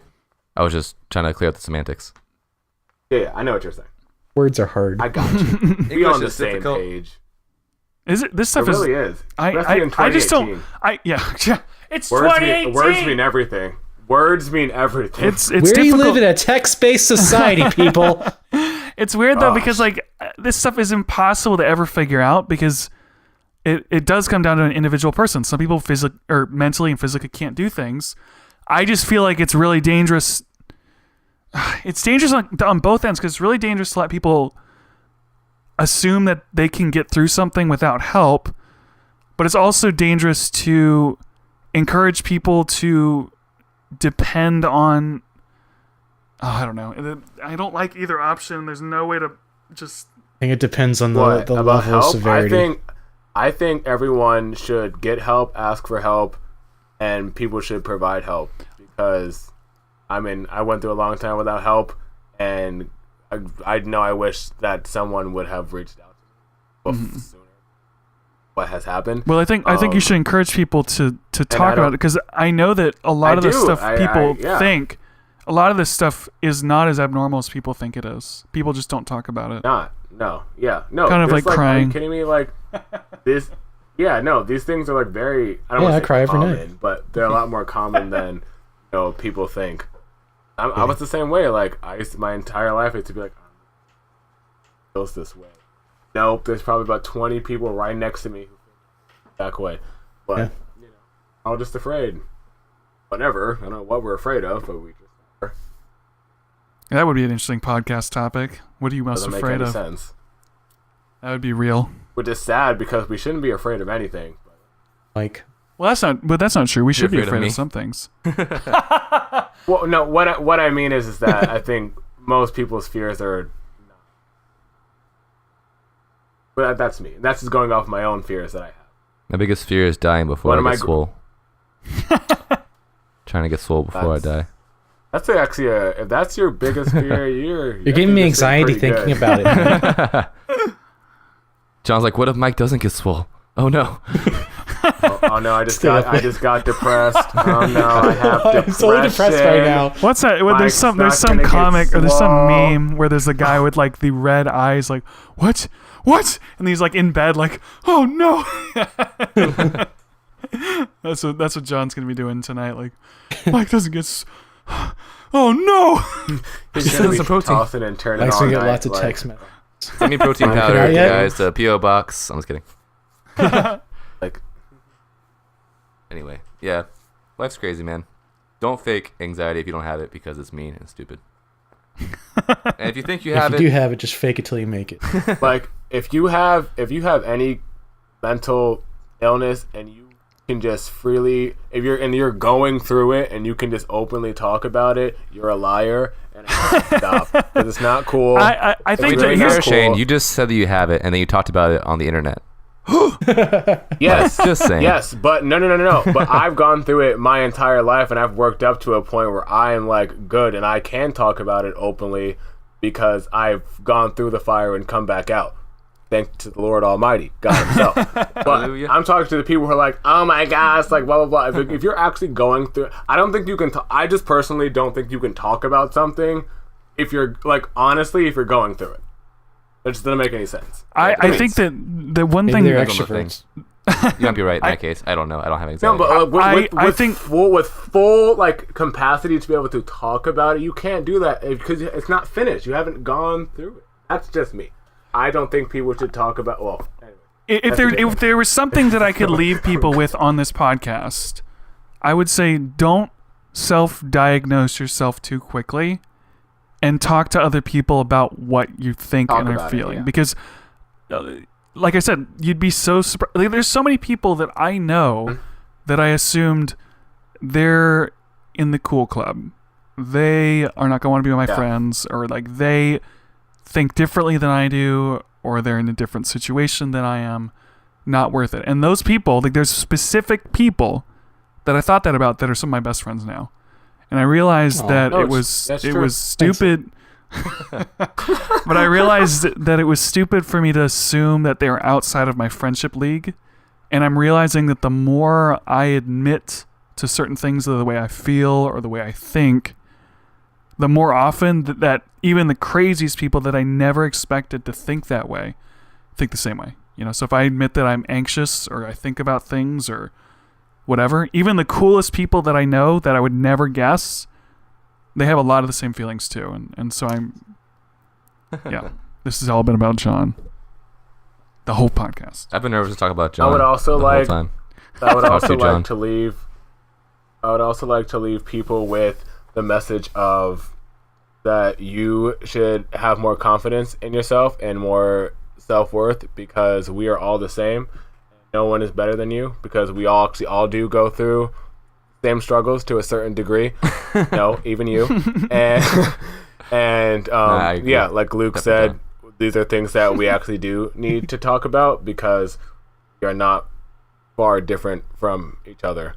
I was just trying to clear up the semantics. yeah, I know what you're saying. Words are hard. I got you. Be on the is same difficult. page. Is it? This It stuff really is. Especially in I just don't. 2018. It's Words 2018. words mean everything. Words mean everything. It's we difficult. live in a text-based society, people. It's weird though Gosh. because like this stuff is impossible to ever figure out because it does come down to an individual person. Some people mentally and physically can't do things. I just feel like it's really dangerous. It's dangerous on both ends because it's really dangerous to let people assume that they can get through something without help, but it's also dangerous to encourage people to depend on. Oh, I don't know. I don't like either option. There's no way to just. I think it depends on the What level about of help? severity. I think everyone should get help, ask for help, and people should provide help because, I mean, I went through a long time without help, and I know I wish that someone would have reached out to me sooner. What has happened? Well, I think you should encourage people to talk about it because I know that a lot I of the do. stuff people yeah. think, a lot of this stuff is not as abnormal as people think it is. People just don't talk about it. No. Kind of Just like crying. Are you kidding me? Like this? Yeah, no. These things are like very. I don't Yeah, want I to cry say every common, night. but they're a lot more common than people think. I was the same way. Like my entire life, I used to be like, feels this way. Nope, there's probably about 20 people right next to me who feel that way. But I was just afraid. Whatever. I don't know what we're afraid of, but we just are. That would be an interesting podcast topic. What are you most Doesn't make afraid any of? sense. That would be real. Which is sad because we shouldn't be afraid of anything. Like, Well, that's not true. We should be afraid of afraid me. of some things. Well, no. What I mean is that I think most people's fears are. But that's me. That's just going off my own fears that I have. My biggest fear is dying before One I of my get swole. Trying to get swole before I die. That's actually if that's your biggest fear, you're giving me anxiety thinking about it. John's like, what if Mike doesn't get swole? Oh no. Oh no, I just got depressed. Oh no, I have depression. I'm so depressed right now. What's that? Well, there's Mike's not some gonna get comic or there's some swole. meme where there's a guy with like the red eyes, like what, and he's like in bed, like oh no. That's what John's gonna be doing tonight. Like Mike doesn't get. Oh no. He's Send gonna us be some protein. tossing and turning Mike's all gonna get night, lots of like, text messages. Send me protein Mike, powder, not yet? guys, to P.O. Box. I'm just kidding. Like, Anyway, yeah. Life's crazy, man. Don't fake anxiety if you don't have it because it's mean and stupid. And if you think you If have you it, do have it, just fake it till you make it. like if you have any mental illness and you can just freely if you're going through it and you can just openly talk about it, you're a liar and it has to stop because it's not cool. I think to that be really fair, here's not cool. Shayne, you just said that you have it and then you talked about it on the internet. Yes, Just saying. yes, but no. But I've gone through it my entire life, and I've worked up to a point where I am like good, and I can talk about it openly because I've gone through the fire and come back out. Thanks to the Lord Almighty, God Himself. But Hallelujah. I'm talking to the people who are like, "Oh my gosh," like blah blah blah. If you're actually going through, I don't think you can. I just personally don't think you can talk about something if you're like honestly if you're going through it. It just doesn't make any sense. I think that the one Maybe thing they're Depends on the extroverts. You might be right in that case. I don't know. I don't have No, anxiety. but with think- full like capacity to be able to talk about it, you can't do that because it's not finished. You haven't gone through it. That's just me. I don't think people should talk about. Well, anyway. if there was something that I could leave people with on this podcast, I would say don't self-diagnose yourself too quickly, and talk to other people about what you think Talk and are about it, feeling. yeah. Because, like I said, you'd be so surprised. Like, there's so many people that I know that I assumed they're in the cool club. They are not going to want to be my friends, or like they think differently than I do, or they're in a different situation than I am. Not worth it. And those people, like there's specific people that I thought that about that are some of my best friends now. And I realized that No, it that's true. was stupid. But I realized that it was stupid for me to assume that they were outside of my friendship league. And I'm realizing that the more I admit to certain things of the way I feel or the way I think, the more often that even the craziest people that I never expected to think that way think the same way. You know, so if I admit that I'm anxious or I think about things or whatever, even the coolest people that I know that I would never guess, they have a lot of the same feelings too. And so yeah, this has all been about John. The whole podcast. I've been nervous to talk about John. I would also the like. whole time. I would also to John. like to leave. I would also like to leave people with the message of that you should have more confidence in yourself and more self-worth because we are all the same. No one is better than you because we all actually all do go through same struggles to a certain degree. No, even you. And yeah, like Luke said, these are things that we actually do need to talk about because we are not far different from each other.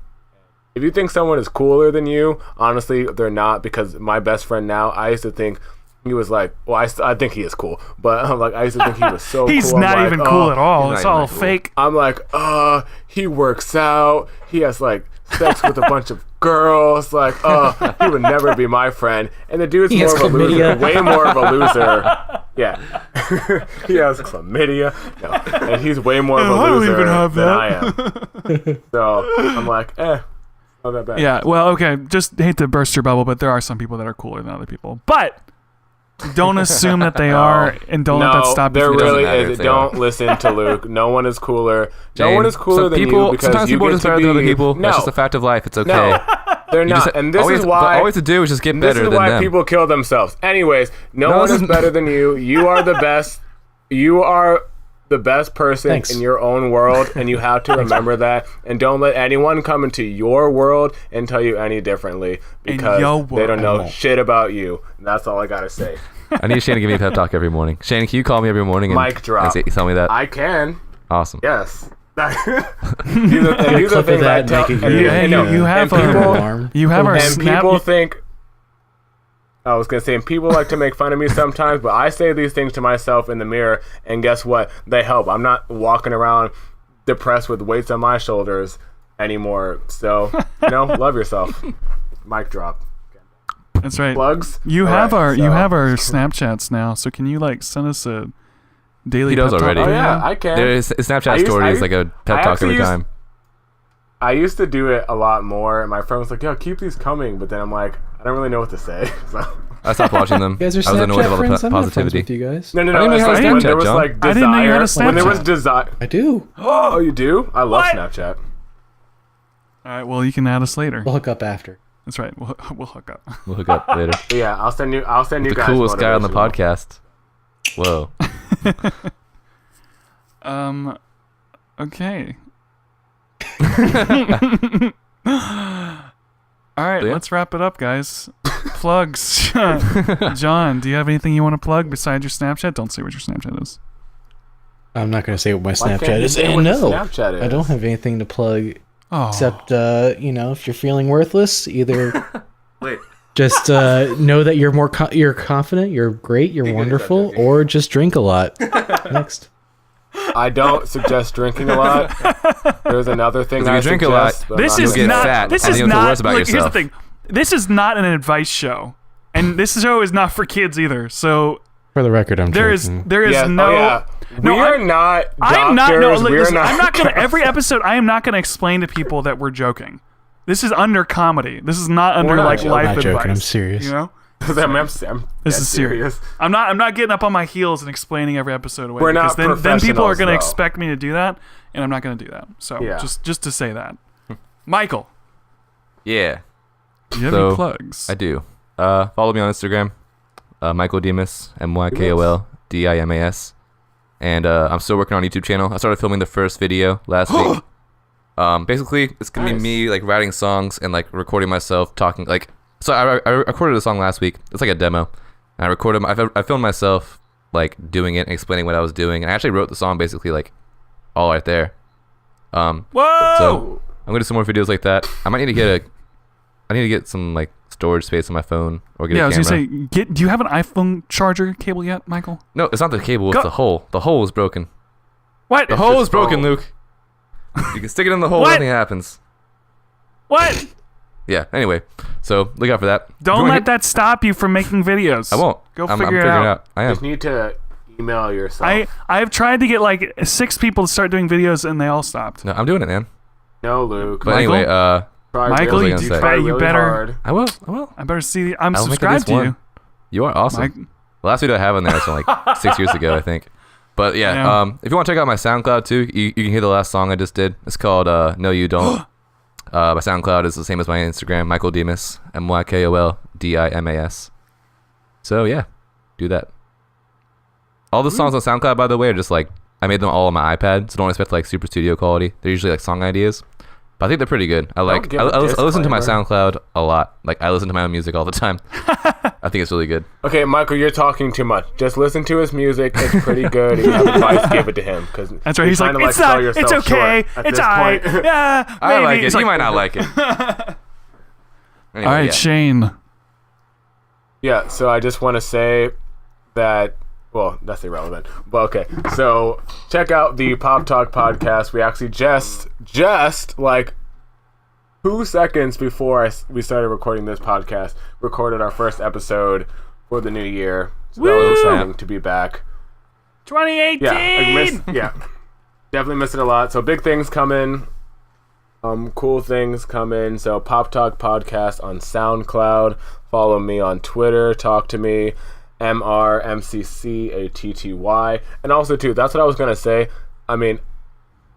If you think someone is cooler than you, honestly, they're not. Because my best friend now, I used to think he was like, well, I think he is cool, but I'm like, I used to think he was so He's cool. not even cool at all. He's It's not all even cool. fake. I'm like, he works out. He has like sex with a bunch of girls. Like, he would never be my friend. And the dude's He has more of a loser, chlamydia. way more of a loser. Yeah, he has chlamydia. No, and he's way more of a I don't loser even have than that. I am. So I'm like, not that bad. Yeah, well, okay, just hate to burst your bubble, but there are some people that are cooler than other people. But don't assume that they are, and don't let that stop you there from doesn't really matter if is. they Don't listen to Luke. No one is cooler. No Jane, one is cooler some than people, you because sometimes you people are get just to better be than other people. No, That's just a fact of life. It's okay. no, they're You not. just- And this always, is why. all you have to do is just get This better is than why them. people kill themselves. Anyways, no No, one this is better than you. You are the best. You are the best person Thanks. in your own world, and you have to remember that. And don't let anyone come into your world and tell you any differently because your they don't world. know won't. shit about you. And that's all I gotta say. I need Shane to give me a pep talk every morning. Shane, can you call me every morning and, Mic drop. and tell me that? I can. Awesome. Yes. These are Clip of things I that, tell. make it and- your- and- you and have people- alarm. You have our and snap. people think I was gonna say, and people like to make fun of me sometimes, but I say these things to myself in the mirror, and guess what? They help. I'm not walking around depressed with weights on my shoulders anymore. So, love yourself. Mic drop. That's right. Plugs. You All have right, our so- you have our Snapchats now, so can you like send us a daily? He does pep talk already. Oh video? yeah, I can. There's Snapchat I used- story I is like a pep I talk actually every used- time. I used to do it a lot more, and my friend was like, "Yo, keep these coming," but then I'm like, I don't really know what to say. So. I stopped watching them. You guys are I was annoyed with Snapchat all friends. the I'm not friends positivity. with you guys. No, I no. didn't It's know like you had when there Snapchat, was John. like I didn't know you had a desire. When there was Snapchat. desire. I do. Oh, you do? I love What? Snapchat. All right. Well, you can add us later. We'll hook up after. That's right. We'll hook up. We'll hook up later. But yeah, I'll send you The guys coolest guy on the motivational. podcast. Whoa. Okay. All right, Yeah. let's wrap it up, guys. Plugs. John, do you have anything you want to plug besides your Snapchat? Don't say what your Snapchat is. I'm not going to say what my Why can't Snapchat you is. say And what no, your Snapchat is? I don't have anything to plug Oh. except, if you're feeling worthless, either Wait. just know that you're you're confident, you're great, you're wonderful, or just drink a lot. Next. I don't suggest drinking a lot. There's another thing If you I drink a suggest. lot, but This I'm is You'll get not. fat, This and is you'll feel not. worse about Look, here's the yourself. thing. This is not an advice show, and this show is not for kids either. So For the record, I'm there is joking. Yeah, no. oh, yeah. No, we are not doctors. I am not. No, look, we're listen, not. I'm not gonna. Every episode, I am not gonna explain to people that we're joking. This is under comedy. This is not under not like joking. life I'm not advice. joking, I'm serious. You know, I'm this dead is serious. I'm not getting up on my heels and explaining every episode away. We're not because then people are gonna professionals, though. expect me to do that, and I'm not gonna do that. So Yeah. just to say that, Michael, Yeah, do you have So, any plugs? I do. Follow me on Instagram, Michael Dimas, MyKolDimas. And I'm still working on a YouTube channel. I started filming the first video last week. Basically, it's gonna be me like writing songs and like recording myself talking. Like, so I recorded a song last week. It's like a demo. And I filmed myself like doing it and explaining what I was doing. And I actually wrote the song basically like all right there. Whoa! So I'm gonna do some more videos like that. I need to get some like storage space on my phone or get Yeah, I a was camera. gonna say, do you have an iPhone charger cable yet, Michael? No, it's not the cable. Go- It's the hole. The hole is broken. What? The hole just is broken, foam. Luke. You can stick it in the hole. What? Nothing happens. What? Yeah. Anyway, so look out for that. Don't let that stop you from making videos. I won't. Go I'm figure it figuring out. I You am. just need to email yourself. I've tried to get like 6 people to start doing videos and they all stopped. No, I'm doing it, man. No, Luke. But Michael? anyway, Try Michael, really, you you do- try you really better- hard. I will. I will. I better see. I'm I'll make at subscribed least to one. you. You are awesome. Mike. The last video I have on there is from like 6 years ago, I think. But yeah, Yeah. if you want to check out my SoundCloud too, you can hear the last song I just did. It's called No You Don't. My SoundCloud is the same as my Instagram, Michael Dimas, MyKolDimas. So yeah, do that. All the songs on SoundCloud, by the way, are just like I made them all on my iPad, so don't expect like super studio quality. They're usually like song ideas, but I think they're pretty good. I like. give I a listen to my disclaimer. SoundCloud a lot. Like I listen to my own music all the time. I think it's really good. Okay, Michael, you're talking too much. Just listen to his music. It's pretty good. If you have advice, give it to him. That's right. He's like, it's not. It's okay. It's alright. Yeah, maybe. I like it. He's You like, might not like it. Anyway, All right, yeah. Shayne. Yeah, so I just want to say that, well, that's irrelevant. But okay, so check out the Pop Talk podcast. We actually just like 2 seconds before we started recording this podcast, recorded our first episode for the new year. So that was Woo! exciting to be back. 2018. Definitely missed it a lot. So big things coming. Cool things coming. So Pop Talk Podcast on SoundCloud. Follow me on Twitter. Talk to me. MRMCCATTY. And also too, that's what I was gonna say. I mean,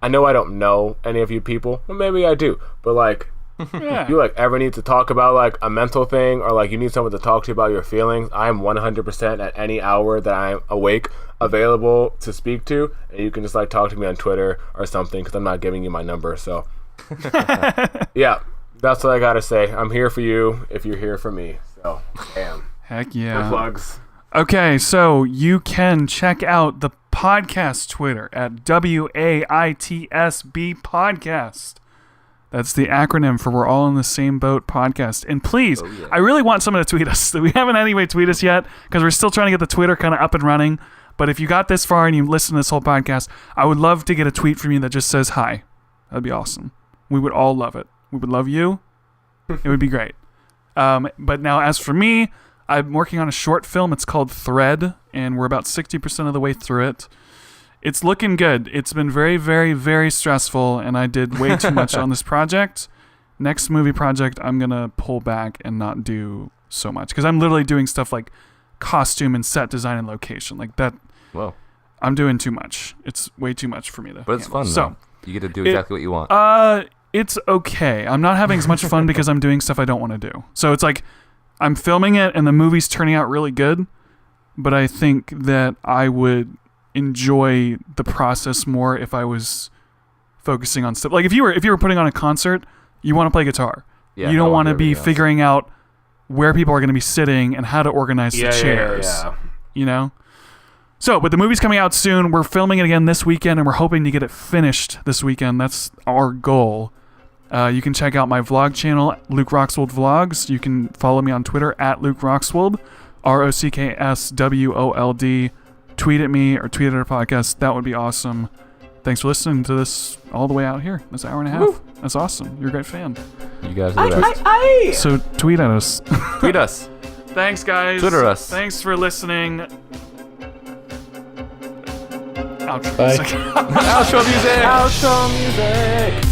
I know I don't know any of you people. Well, maybe I do. But like, Yeah. you like ever need to talk about like a mental thing, or like you need someone to talk to you about your feelings, I am 100% at any hour that I'm awake available to speak to, and you can just like talk to me on Twitter or something, because I'm not giving you my number. So yeah, that's what I gotta say. I'm here for you if you're here for me. So damn. Heck No yeah. plugs. Okay, so you can check out the podcast Twitter at WAITSB Podcast. That's the acronym for We're All in the Same Boat Podcast. And please, I really want someone to tweet us. We haven't had anybody tweet us yet because we're still trying to get the Twitter kind of up and running. But if you got this far and you listen to this whole podcast, I would love to get a tweet from you that just says hi. That'd be awesome. We would all love it. We would love you. It would be great. But now as for me, I'm working on a short film. It's called Thread, and we're about 60% of the way through it. It's looking good. It's been very, very, very stressful, and I did way too much on this project. Next movie project, I'm going to pull back and not do so much, because I'm literally doing stuff like costume and set design and location. Like that, Whoa. I'm doing too much. It's way too much for me to But it's handle. fun, So, though. You get to do exactly what you want. it's okay. I'm not having as much fun because I'm doing stuff I don't want to do. So it's like I'm filming it and the movie's turning out really good, but I think that I would enjoy the process more if I was focusing on stuff. Like if you were putting on a concert, you want to play guitar. Yeah, you don't I want to want be everything else. figuring out where people are going to be sitting and how to organize the chairs. Yeah. You know? So, but the movie's coming out soon. We're filming it again this weekend, and we're hoping to get it finished this weekend. That's our goal. You can check out my vlog channel, Luke Roxwold Vlogs. You can follow me on Twitter at Luke Roxwold, ROCKSWOLD. Tweet at me or tweet at our podcast. That would be awesome. Thanks for listening to this all the way out here. That's an hour and a half. Woo. That's awesome. You're a great fan. You guys are the best. So tweet at us. Tweet us. Thanks, guys. Twitter us. Thanks for listening. Outro. Bye. Outro music. Outro music.